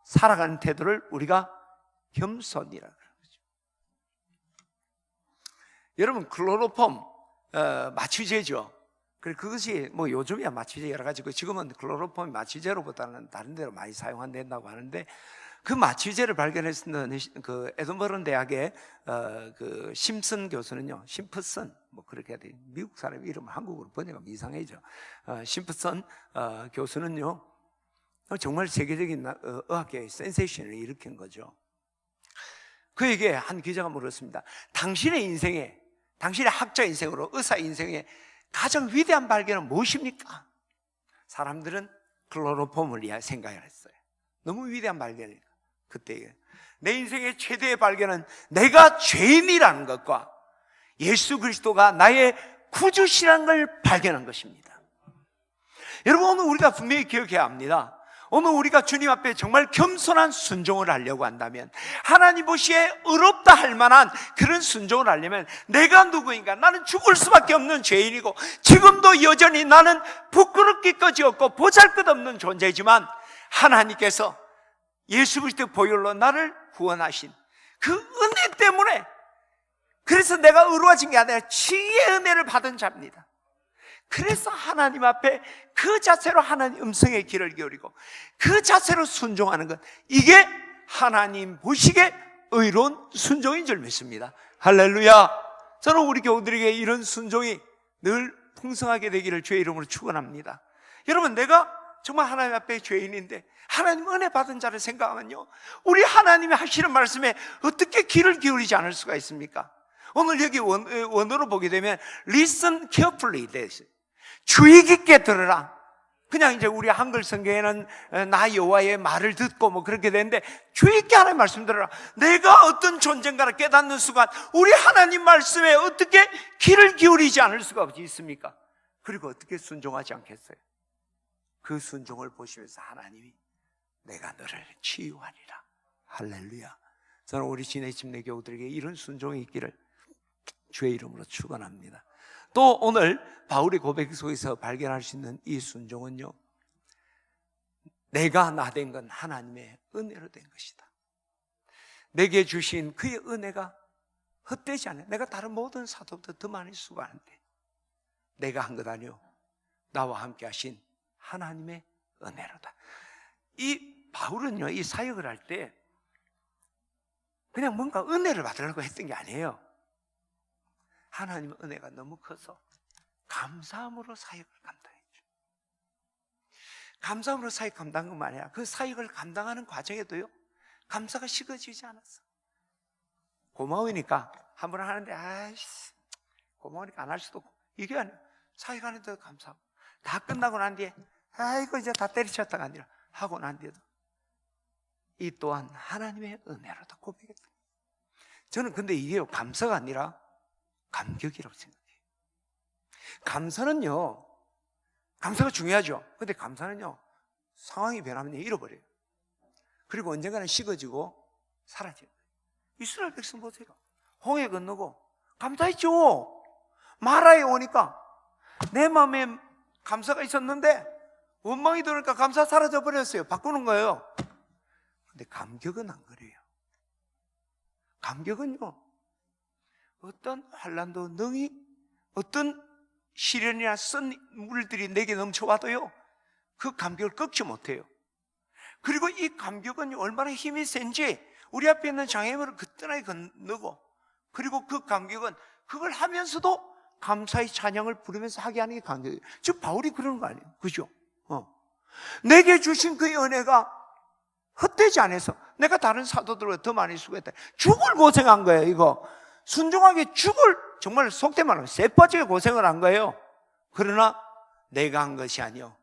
살아가는 태도를 우리가 겸손이라고 하는 거죠. 여러분, 클로로폼 마취제죠. 그것이 뭐 요즘이야 마취제 여러 가지고, 지금은 클로로폼이 마취제로보다는 다른 데로 많이 사용된다고 하는데, 그 마취제를 발견했던 그 에든버러 대학의 그 심슨 교수는요, 심프슨 뭐 그렇게 해야 돼. 미국 사람 이름 한국어로 번역하면 이상해져. 심프슨 교수는요, 정말 세계적인 의학계의 센세이션을 일으킨 거죠. 그에게 한 기자가 물었습니다. 당신의 인생에, 당신의 학자 인생으로 의사 인생에 가장 위대한 발견은 무엇입니까? 사람들은 클로로폼을 생각을 했어요. 너무 위대한 발견이니까. 그때 내 인생의 최대의 발견은 내가 죄인이라는 것과 예수 그리스도가 나의 구주시라는 걸 발견한 것입니다. 여러분, 오늘 우리가 분명히 기억해야 합니다. 오늘 우리가 주님 앞에 정말 겸손한 순종을 하려고 한다면, 하나님 보시기에 의롭다 할 만한 그런 순종을 하려면, 내가 누구인가? 나는 죽을 수밖에 없는 죄인이고 지금도 여전히 나는 부끄럽기까지 없고 보잘것없는 존재지만, 하나님께서 예수 그리스도의 보혈로 나를 구원하신 그 은혜 때문에, 그래서 내가 의로워진 게 아니라 치유의 은혜를 받은 자입니다. 그래서 하나님 앞에 그 자세로 하나님 음성에 귀를 기울이고 그 자세로 순종하는 것, 이게 하나님 보시기에 의로운 순종인 줄 믿습니다. 할렐루야. 저는 우리 교우들에게 이런 순종이 늘 풍성하게 되기를 주의 이름으로 축원합니다. 여러분, 내가 정말 하나님 앞에 죄인인데 하나님 은혜 받은 자를 생각하면요, 우리 하나님이 하시는 말씀에 어떻게 귀를 기울이지 않을 수가 있습니까? 오늘 여기 원어로 보게 되면 listen carefully 돼 있어요. 주의 깊게 들으라. 그냥 이제 우리 한글 성경에는 나 여호와의 말을 듣고 뭐 그렇게 되는데, 주의 깊게 하나님 말씀 들으라. 내가 어떤 존재인가를 깨닫는 순간 우리 하나님 말씀에 어떻게 귀를 기울이지 않을 수가 있습니까? 그리고 어떻게 순종하지 않겠어요? 그 순종을 보시면서 하나님이 내가 너를 치유하리라. 할렐루야. 저는 우리 진해집내 교우들에게 이런 순종이 있기를 주의 이름으로 축원합니다. 또 오늘 바울의 고백 속에서 발견할 수 있는 이 순종은요, 내가 나 된 건 하나님의 은혜로 된 것이다. 내게 주신 그의 은혜가 헛되지 않아요. 내가 다른 모든 사도보다 더 많이 수고하는데 내가 한 것 아니요, 나와 함께 하신 하나님의 은혜로다. 이 바울은요, 이 사역을 할 때 그냥 뭔가 은혜를 받으려고 했던 게 아니에요. 하나님의 은혜가 너무 커서 감사함으로 사역을 감당했죠. 감사함으로 사역 감당한 것만 아니라 그 사역을 감당하는 과정에도요, 감사가 식어지지 않았어. 고마우니까 한 번 하는데 아이씨 고마우니까 안 할 수도 없고, 이게 아니에요. 사역하는데도 감사하고, 다 끝나고 난 뒤에 아이고 이제 다 때리쳤다가 아니라 하고 난 뒤에도 이 또한 하나님의 은혜로다 고백했다. 저는 근데 이게 감사가 아니라 감격이라고 생각해요. 감사는요, 감사가 중요하죠. 근데 감사는요, 상황이 변하면 잃어버려요. 그리고 언젠가는 식어지고 사라져요. 이스라엘 백성 보세요. 홍해 건너고 감사했죠. 마라에 오니까 내 마음에 감사가 있었는데 원망이 들으니까 감사 사라져 버렸어요. 바꾸는 거예요. 근데 감격은 안 그래요. 감격은요, 어떤 환난도 능히, 어떤 시련이나 쓴 물들이 내게 넘쳐와도요, 그 감격을 꺾지 못해요. 그리고 이 감격은 얼마나 힘이 센지 우리 앞에 있는 장애물을 그때나게 건너고, 그리고 그 감격은 그걸 하면서도 감사의 찬양을 부르면서 하게 하는 게 감격이에요. 즉 바울이 그러는 거 아니에요. 그죠? 내게 주신 그 은혜가 헛되지 않아서 내가 다른 사도들보다 더 많이 수고했다. 죽을 고생한 거예요. 이거 순종하게 죽을, 정말 속된 말로 쎄 빠지게 고생을 한 거예요. 그러나 내가 한 것이 아니요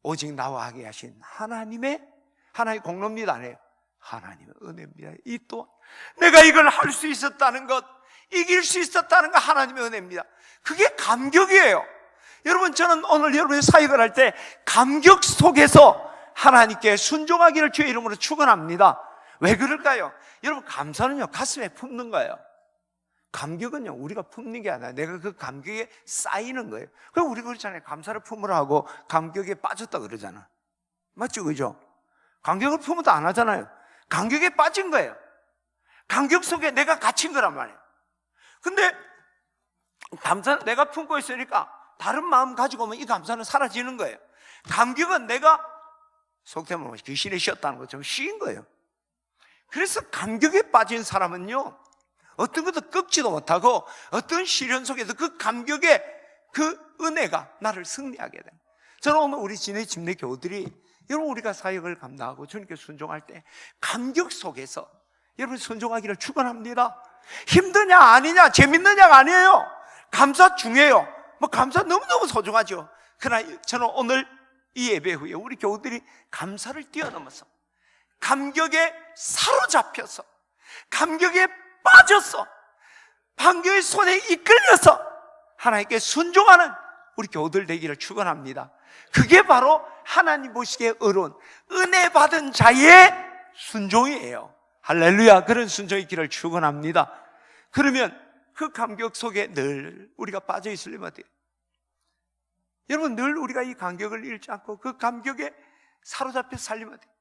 오직 나와 하게 하신 하나님의 공로입니다. 아니에요. 하나님의 은혜입니다. 이 또한 내가 이걸 할 수 있었다는 것, 이길 수 있었다는 것, 하나님의 은혜입니다. 그게 감격이에요. 여러분, 저는 오늘 여러분의 사역을 할 때 감격 속에서 하나님께 순종하기를 주의 이름으로 축원합니다. 왜 그럴까요? 여러분, 감사는요 가슴에 품는 거예요. 감격은요 우리가 품는 게 아니라 내가 그 감격에 쌓이는 거예요. 그럼 우리가 그렇잖아요. 감사를 품으라 하고 감격에 빠졌다 그러잖아. 맞죠? 그죠? 감격을 품어도 안 하잖아요. 감격에 빠진 거예요. 감격 속에 내가 갇힌 거란 말이에요. 근데 감사는 내가 품고 있으니까 다른 마음 가지고 오면 이 감사는 사라지는 거예요. 감격은 내가 속된 말로 귀신이 쉬었다는 것처럼 쉬인 거예요. 그래서 감격에 빠진 사람은요 어떤 것도 꺾지도 못하고 어떤 시련 속에서 그 감격의 그 은혜가 나를 승리하게 됩니다. 저는 오늘 우리 진해 집내 교우들이 여러분 우리가 사역을 감당하고 주님께 순종할 때 감격 속에서 여러분 순종하기를 축원합니다. 힘드냐 아니냐 재밌느냐가 아니에요. 감사 중요해요. 뭐 감사 너무너무 소중하죠. 그러나 저는 오늘 이 예배 후에 우리 교우들이 감사를 뛰어넘어서 감격에 사로잡혀서 감격에 빠져서 감격의 손에 이끌려서 하나님께 순종하는 우리 교우들 되기를 축원합니다. 그게 바로 하나님 보시기에 의로운 은혜 받은 자의 순종이에요. 할렐루야. 그런 순종의 길을 축원합니다. 그러면 그 감격 속에 늘 우리가 빠져 있으려면 어때요? 여러분, 늘 우리가 이 감격을 잃지 않고 그 감격에 사로잡혀 살리면 어때요?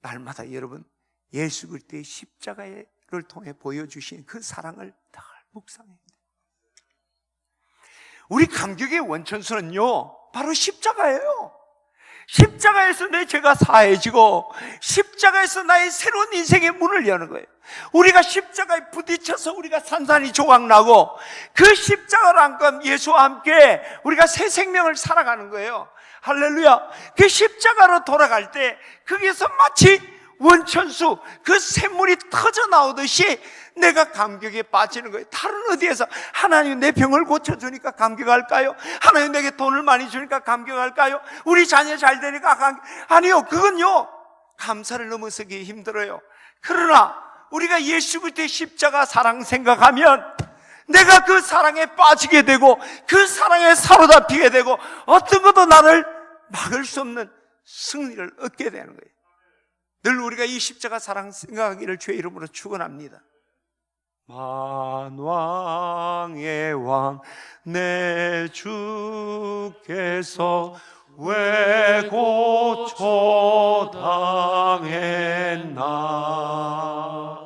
날마다 여러분 예수 그리스도의 십자가를 통해 보여주신 그 사랑을 늘 묵상해야 돼요. 우리 감격의 원천수는요 바로 십자가예요. 십자가에서 내 죄가 사해지고 십자가에서 나의 새로운 인생의 문을 여는 거예요. 우리가 십자가에 부딪혀서 우리가 산산이 조각나고 그 십자가를 안고 예수와 함께 우리가 새 생명을 살아가는 거예요. 할렐루야. 그 십자가로 돌아갈 때 거기에서 마치 원천수 그 샘물이 터져 나오듯이 내가 감격에 빠지는 거예요. 다른 어디에서 하나님 내 병을 고쳐주니까 감격할까요? 하나님 내게 돈을 많이 주니까 감격할까요? 우리 자녀 잘 되니까 아니요. 그건요 감사를 넘어서기 힘들어요. 그러나 우리가 예수 그리스도의 십자가 사랑 생각하면 내가 그 사랑에 빠지게 되고 그 사랑에 사로잡히게 되고 어떤 것도 나를 막을 수 없는 승리를 얻게 되는 거예요. 늘 우리가 이 십자가 사랑 생각하기를 주의 이름으로 축원합니다. 만왕의 왕 내 주께서 왜 고초당했나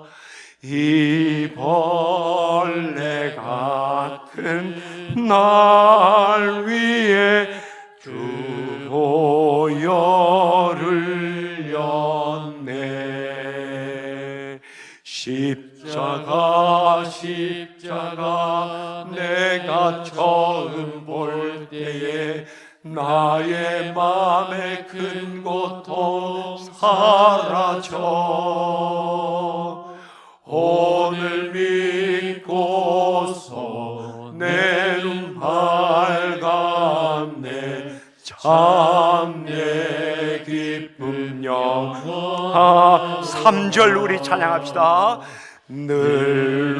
이 벌레 같은 날 위에 주 보혈을 였네. 십자가 내가 처음 볼 때에 나의 맘에 큰 고통 사라져 오늘 믿고서 내 눈 밝았네. 참 내 기쁨 영원. 3절 우리 찬양합시다. 늘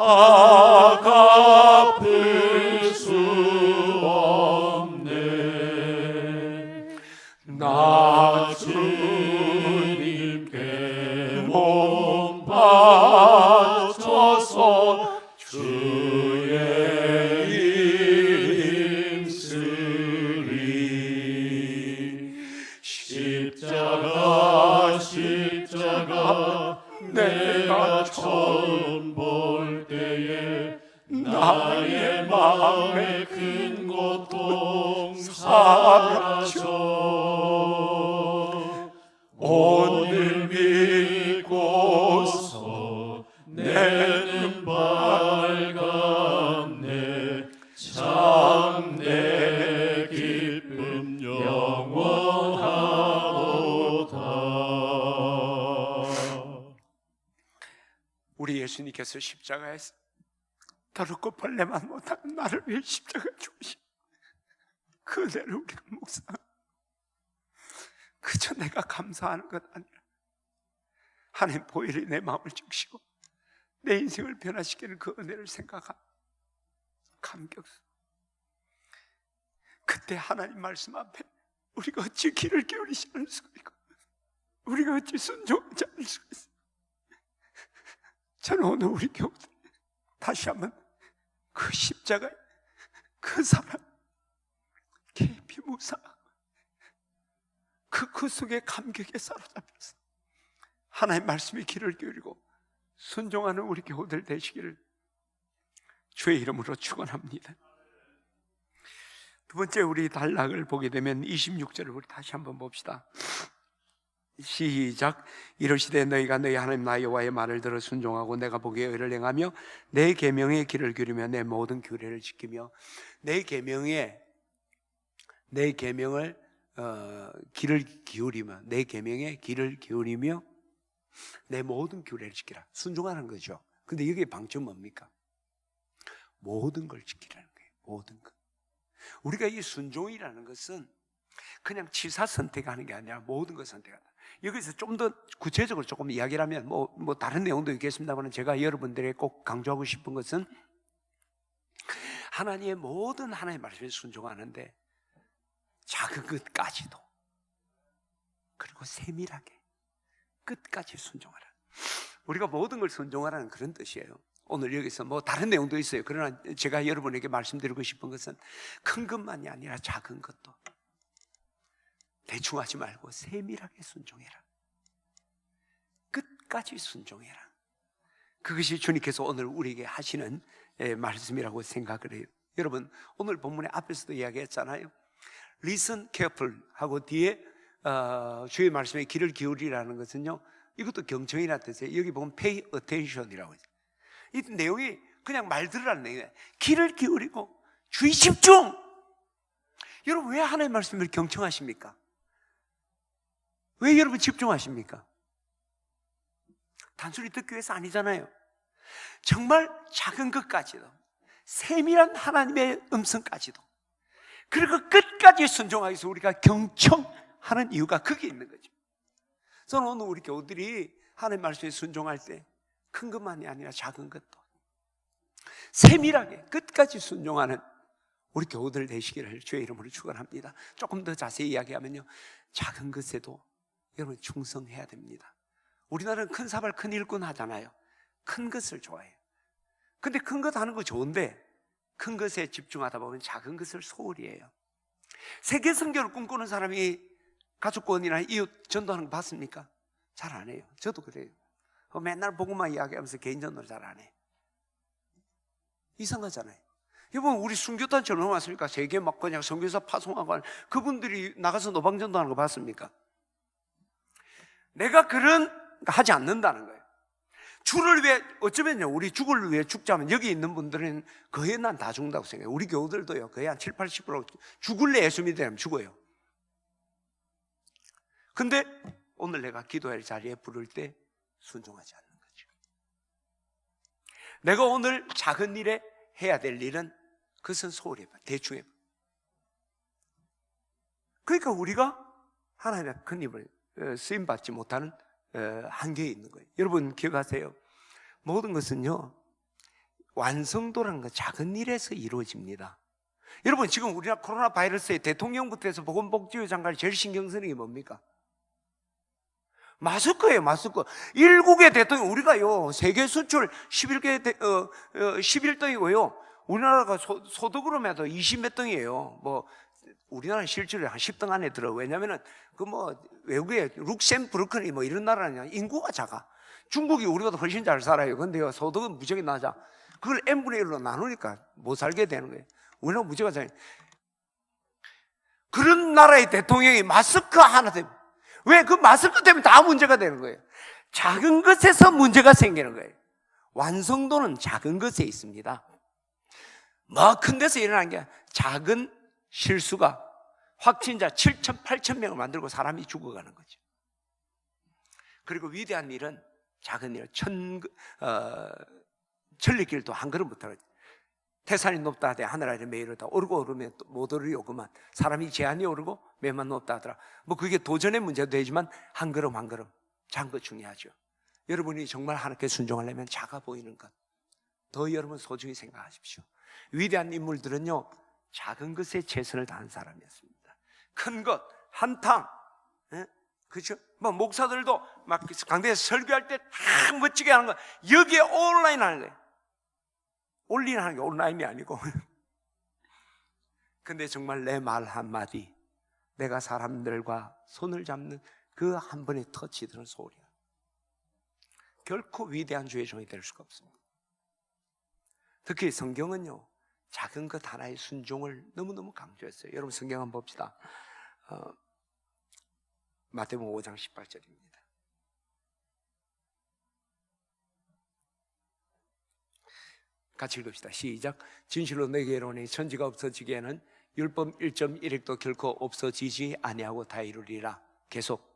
다 갚을 수 없네. 나 주님께 몸 바쳐서 주의 힘쓰리. 십자가 내가 처음 볼 때에 나의 마음에 큰 고통 사라져. 오늘 믿고서 내는 밝았네. 참 내 기쁨 영원하도다. 우리 예수님께서 십자가에서 더럽고 벌레만 못하는 나를 위해 십자가 죽으신 그 은혜를 우리가 묵상하고, 그저 내가 감사하는 것 아니라 하나님 보혈이 내 마음을 적시고 내 인생을 변화시키는 그 은혜를 생각하며 감격스러워. 그때 하나님 말씀 앞에 우리가 어찌 귀를 기울이지 않을 수가 있고, 우리가 어찌 순종하지 않을 수가 있어. 저는 오늘 우리 교우들 다시 한번 그 십자가에 그 사람 깊이 묵상하고 그 속에 감격에 사로잡혀서 하나님 말씀에 귀를 기울이고 순종하는 우리 교우들 되시기를 주의 이름으로 축원합니다. 두 번째, 우리 단락을 보게 되면 26절을 우리 다시 한번 봅시다. 시작. 이르시되 너희가 너희 하나님 나 여호와의 말을 들어 순종하고 내가 보기에 의를 행하며 내 계명에 귀를 기울이며 내 모든 규례를 지키며. 내 계명을 귀를 기울이며, 내 계명에 귀를 기울이며 내 모든 규례를 지키라. 순종하는 거죠. 근데 여기에 방점 뭡니까? 모든 걸 지키라는 거예요. 모든 것. 우리가 이 순종이라는 것은 그냥 치사 선택하는 게 아니라 모든 걸 선택한다. 여기서 좀 더 구체적으로 조금 이야기를 하면 뭐 다른 내용도 있겠습니다만, 제가 여러분들에게 꼭 강조하고 싶은 것은 하나님의 모든 하나님의 말씀에 순종하는데 작은 것까지도, 그리고 세밀하게 끝까지 순종하라. 우리가 모든 걸 순종하라는 그런 뜻이에요. 오늘 여기서 뭐 다른 내용도 있어요. 그러나 제가 여러분에게 말씀드리고 싶은 것은 큰 것만이 아니라 작은 것도 대충 하지 말고 세밀하게 순종해라. 끝까지 순종해라. 그것이 주님께서 오늘 우리에게 하시는 말씀이라고 생각을 해요. 여러분, 오늘 본문의 앞에서도 이야기했잖아요. Listen careful 하고 뒤에 주의 말씀에 귀를 기울이라는 것은요, 이것도 경청이라는 뜻이에요. 여기 보면 pay attention이라고 해요. 이 내용이 그냥 말 들으라는 내용이에요. 귀를 기울이고 주의 집중. 여러분, 왜 하나님의 말씀을 경청하십니까? 왜 여러분 집중하십니까? 단순히 듣기 위해서 아니잖아요. 정말 작은 것까지도, 세밀한 하나님의 음성까지도, 그리고 끝까지 순종하기 위해서 우리가 경청하는 이유가 거기에 있는 거죠. 저는 오늘 우리 교우들이 하나님 말씀에 순종할 때 큰 것만이 아니라 작은 것도 세밀하게 끝까지 순종하는 우리 교우들 되시기를 주의 이름으로 축원합니다. 조금 더 자세히 이야기하면요, 작은 것에도 여러분 충성해야 됩니다. 우리나라는 큰 사발 큰 일꾼 하잖아요. 큰 것을 좋아해요. 근데 큰 것 하는 거 좋은데 큰 것에 집중하다 보면 작은 것을 소홀히 해요. 세계 선교를 꿈꾸는 사람이 가족권이나 이웃 전도하는 거 봤습니까? 잘 안 해요. 저도 그래요. 맨날 복음만 이야기하면서 개인 전도를 잘 안 해요. 이상하잖아요. 여러분, 우리 순교단체 얼마나 많습니까? 세계 막 그냥 선교사 파송하고 그분들이 나가서 노방전도하는 거 봤습니까? 내가 그런 하지 않는다는 거예요. 주를 위해, 어쩌면요, 우리 주를 위해 죽자면 여기 있는 분들은 거의 난 다 죽는다고 생각해요. 우리 교우들도요, 거의 한 70-80% 죽을래 예수 믿으면 죽어요. 근데 오늘 내가 기도할 자리에 부를 때 순종하지 않는 거죠. 내가 오늘 작은 일에 해야 될 일은 그것은 소홀히 해봐, 대충 해봐. 그러니까 우리가 하나님의 큰 힘을 쓰임받지 못하는 한계에 있는 거예요. 여러분 기억하세요. 모든 것은요, 완성도라는 건 작은 일에서 이루어집니다. 여러분, 지금 우리나라 코로나 바이러스에 대통령부터 해서 보건복지부 장관이 제일 신경 쓰는 게 뭡니까? 마스크예요, 마스크. 일국의 대통령, 우리가요, 세계 수출 11등이고요. 우리나라가 소득으로 해도 20몇 등이에요. 뭐, 우리나라는 실질로 한 10등 안에 들어. 왜냐면은, 외국에 룩셈부르크니 뭐 이런 나라는 인구가 작아. 중국이 우리보다 훨씬 잘 살아요. 근데요, 소득은 무지하게 낮아. 그걸 n분의 1로 나누니까 못 살게 되는 거예요. 우리나라 무지가 잘. 그런 나라의 대통령이 마스크 하나 때문에. 왜? 그 마스크 때문에 다 문제가 되는 거예요. 작은 것에서 문제가 생기는 거예요. 완성도는 작은 것에 있습니다. 뭐 큰 데서 일어난 게 작은 실수가 확진자 7천, 8천 명을 만들고 사람이 죽어가는 거죠. 그리고 위대한 일은 작은 일, 천리길도 한 걸음 못 하거든요. 태산이 높다 하되 하늘 아래 매일 오르다. 오르고 오르면 못 오르려고만. 사람이 제한이 오르고 매만 높다 하더라. 뭐 그게 도전의 문제도 되지만 한 걸음 한 걸음 작은 것 중요하죠. 여러분이 정말 하나님께 순종하려면 작아 보이는 것 더 여러분 소중히 생각하십시오. 위대한 인물들은요, 작은 것에 최선을 다한 사람이었습니다. 큰 것, 한탕, 그렇죠? 뭐 목사들도 막 강대에서 설교할 때 다 멋지게 하는 거, 여기에 온라인 하는 거예요. 올리는 게 온라인이 아니고. 근데 정말 내 말 한마디, 내가 사람들과 손을 잡는 그 한 번의 터치 드는 소리야. 결코 위대한 주의 종이 될 수가 없습니다. 특히 성경은요, 작은 것 하나의 순종을 너무너무 강조했어요. 여러분 성경 한번 봅시다. 마태복음 5장 18절입니다. 같이 읽읍시다. 시작. 진실로 내게 이르노니 천지가 없어지기에는 율법 1.1획도 결코 없어지지 아니하고 다 이루리라. 계속.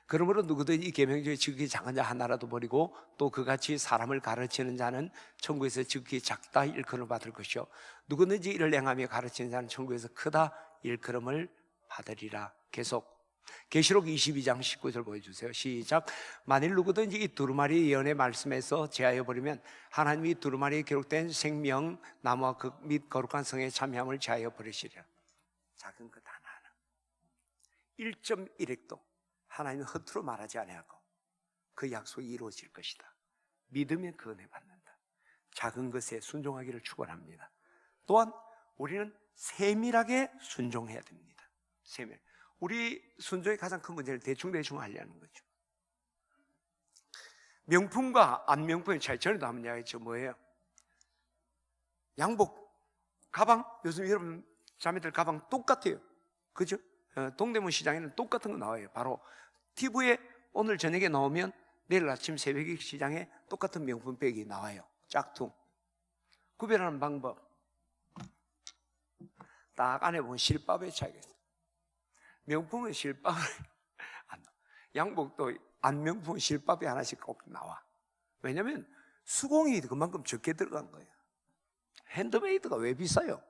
그러므로 누구든 이 계명 중에 지극히 작은 자 하나라도 버리고 또 그같이 사람을 가르치는 자는 천국에서 지극히 작다 일컬음을 받을 것이요 누구든지 이를 행하며 가르치는 자는 천국에서 크다 일컬음을 받으리라. 계속. 계시록 22장 19절 보여주세요. 시작. 만일 누구든지 이 두루마리 예언의 말씀에서 제하여 버리면 하나님이 두루마리에 기록된 생명 나무와 그 및 거룩한 성에 참여함을 제하여 버리시리라. 작은 것 하나하나 1.1획도 하나님은 허투루 말하지 아니하고 그 약속이 이루어질 것이다. 믿으면 그 은혜 받는다. 작은 것에 순종하기를 축원합니다. 또한 우리는 세밀하게 순종해야 됩니다. 세밀. 우리 순종의 가장 큰 문제는 대충 하려는 거죠. 명품과 안 명품의 차이, 전에도 한번 이야기했죠. 뭐예요? 양복, 가방, 요즘 여러분 자매들 가방 똑같아요. 그죠? 동대문 시장에는 똑같은 거 나와요. 바로 TV에 오늘 저녁에 나오면 내일 아침 새벽에 시장에 똑같은 명품 백이 나와요. 짝퉁. 구별하는 방법, 딱 안에 보면 실밥의 차이가 있어요. 명품은 실밥을 안 나와. 양복도 안 명품은 실밥이 하나씩 꼭 나와. 왜냐하면 수공이 그만큼 적게 들어간 거예요. 핸드메이드가 왜 비싸요?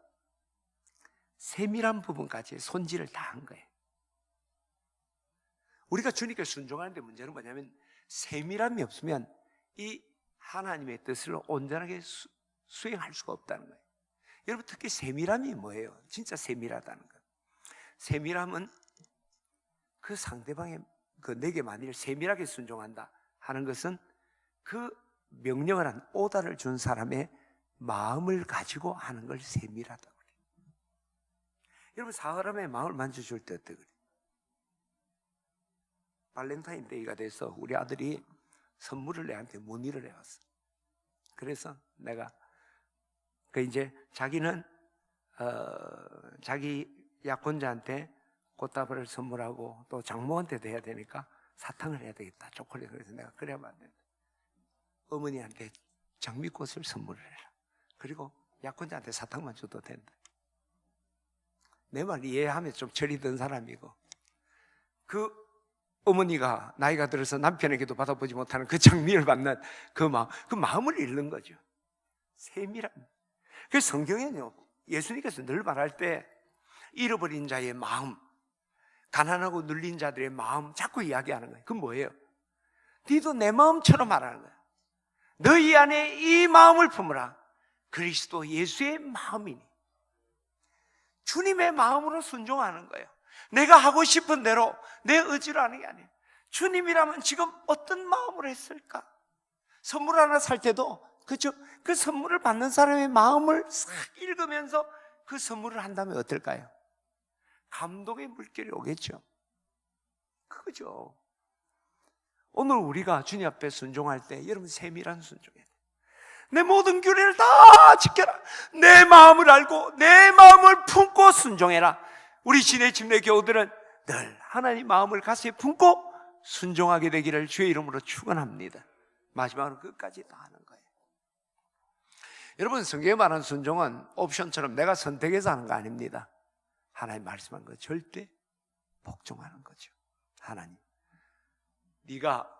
세밀한 부분까지 손질을 다 한 거예요. 우리가 주님께 순종하는데 문제는 뭐냐면 세밀함이 없으면 이 하나님의 뜻을 온전하게 수행할 수가 없다는 거예요. 여러분 특히 세밀함이 뭐예요? 진짜 세밀하다는 것. 세밀함은 그 상대방의 내게 만일 세밀하게 순종한다 하는 것은 그 명령을 한 오다를 준 사람의 마음을 가지고 하는 걸 세밀하다고 그래요. 여러분 사람의 마음을 만져줄 때 어때 그래요? 발렌타인데이가 돼서 우리 아들이 선물을 내한테 문의를 해왔어. 그래서 내가 이제 자기는 자기 약혼자한테 꽃다발을 선물하고 또 장모한테도 해야 되니까 사탕을 해야 되겠다. 초콜릿. 그래서 내가 그래야만 안 된다. 어머니한테 장미꽃을 선물을 해라. 그리고 약혼자한테 사탕만 줘도 된다. 내 말 이해하면 좀 철이 든 사람이고 그 어머니가 나이가 들어서 남편에게도 받아보지 못하는 그 장미를 받는 그 마음을 잃는 거죠. 세밀함. 그래서 성경에는요, 예수님께서 늘 말할 때 잃어버린 자의 마음, 가난하고 눌린 자들의 마음 자꾸 이야기하는 거예요. 그건 뭐예요? 너도 내 마음처럼 말하는 거예요. 너희 안에 이 마음을 품으라. 그리스도 예수의 마음이니 주님의 마음으로 순종하는 거예요. 내가 하고 싶은 대로 내 의지로 하는 게 아니에요. 주님이라면 지금 어떤 마음으로 했을까? 선물 하나 살 때도 그죠? 그 선물을 받는 사람의 마음을 싹 읽으면서 그 선물을 한다면 어떨까요? 감동의 물결이 오겠죠. 그거죠. 오늘 우리가 주님 앞에 순종할 때 여러분 세밀한 순종이에요. 내 모든 규례를 다 지켜라. 내 마음을 알고 내 마음을 품고 순종해라. 우리 진의 집내 교우들은 늘 하나님 마음을 가슴에 품고 순종하게 되기를 주의 이름으로 축원합니다. 마지막으로 끝까지 다 하는 거예요. 여러분, 성경에 말하는 순종은 옵션처럼 내가 선택해서 하는 거 아닙니다. 하나님 말씀한 거 절대 복종하는 거죠. 하나님, 네가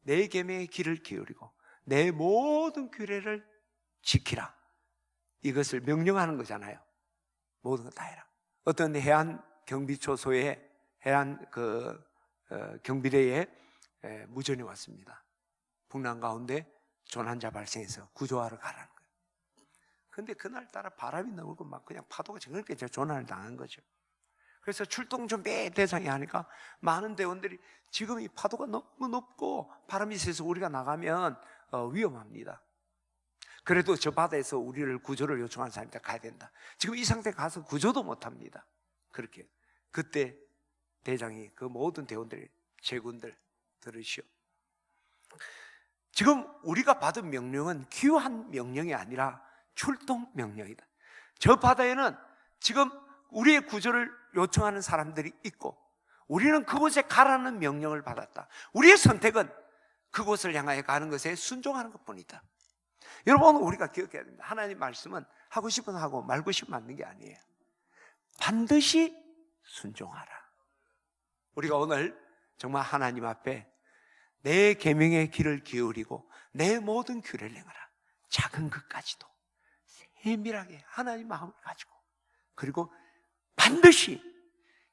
내 계명의 길을 기울이고 내 모든 규례를 지키라. 이것을 명령하는 거잖아요. 모든 거 다 해라. 어떤 해안 경비초소에 해안 경비대에 무전이 왔습니다. 풍랑 가운데 조난자 발생해서 구조하러 가라는 거예요. 근데 그날따라 바람이 너무 불고 막 그냥 파도가 징그럽게 조난을 당한 거죠. 그래서 출동 준비 대장이 하니까 많은 대원들이 지금 이 파도가 너무 높고 바람이 세서 우리가 나가면 위험합니다. 그래도 저 바다에서 우리를 구조를 요청하는 사람한테 가야 된다. 지금 이 상태 가서 구조도 못합니다. 그렇게 그때 대장이 그 모든 대원들이 제군들 들으시오. 지금 우리가 받은 명령은 귀한 명령이 아니라 출동 명령이다. 저 바다에는 지금 우리의 구조를 요청하는 사람들이 있고 우리는 그곳에 가라는 명령을 받았다. 우리의 선택은 그곳을 향하여 가는 것에 순종하는 것뿐이다. 여러분, 오늘 우리가 기억해야 됩니다. 하나님 말씀은 하고 싶으면 하고 말고 싶으면 맞는 게 아니에요. 반드시 순종하라. 우리가 오늘 정말 하나님 앞에 내 계명의 길을 기울이고 내 모든 규례를 행하라. 작은 것까지도 세밀하게 하나님 마음을 가지고 그리고 반드시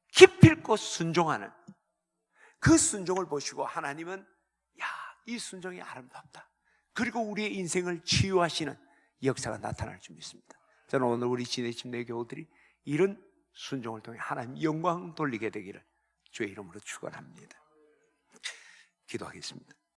기필코 순종하는 그 순종을 보시고 하나님은 야, 이 순종이 아름답다. 그리고 우리의 인생을 치유하시는 역사가 나타날 줄 믿습니다. 저는 오늘 우리 진의 침례 교우들이 이런 순종을 통해 하나님 영광 돌리게 되기를 주의 이름으로 축원합니다. 기도하겠습니다.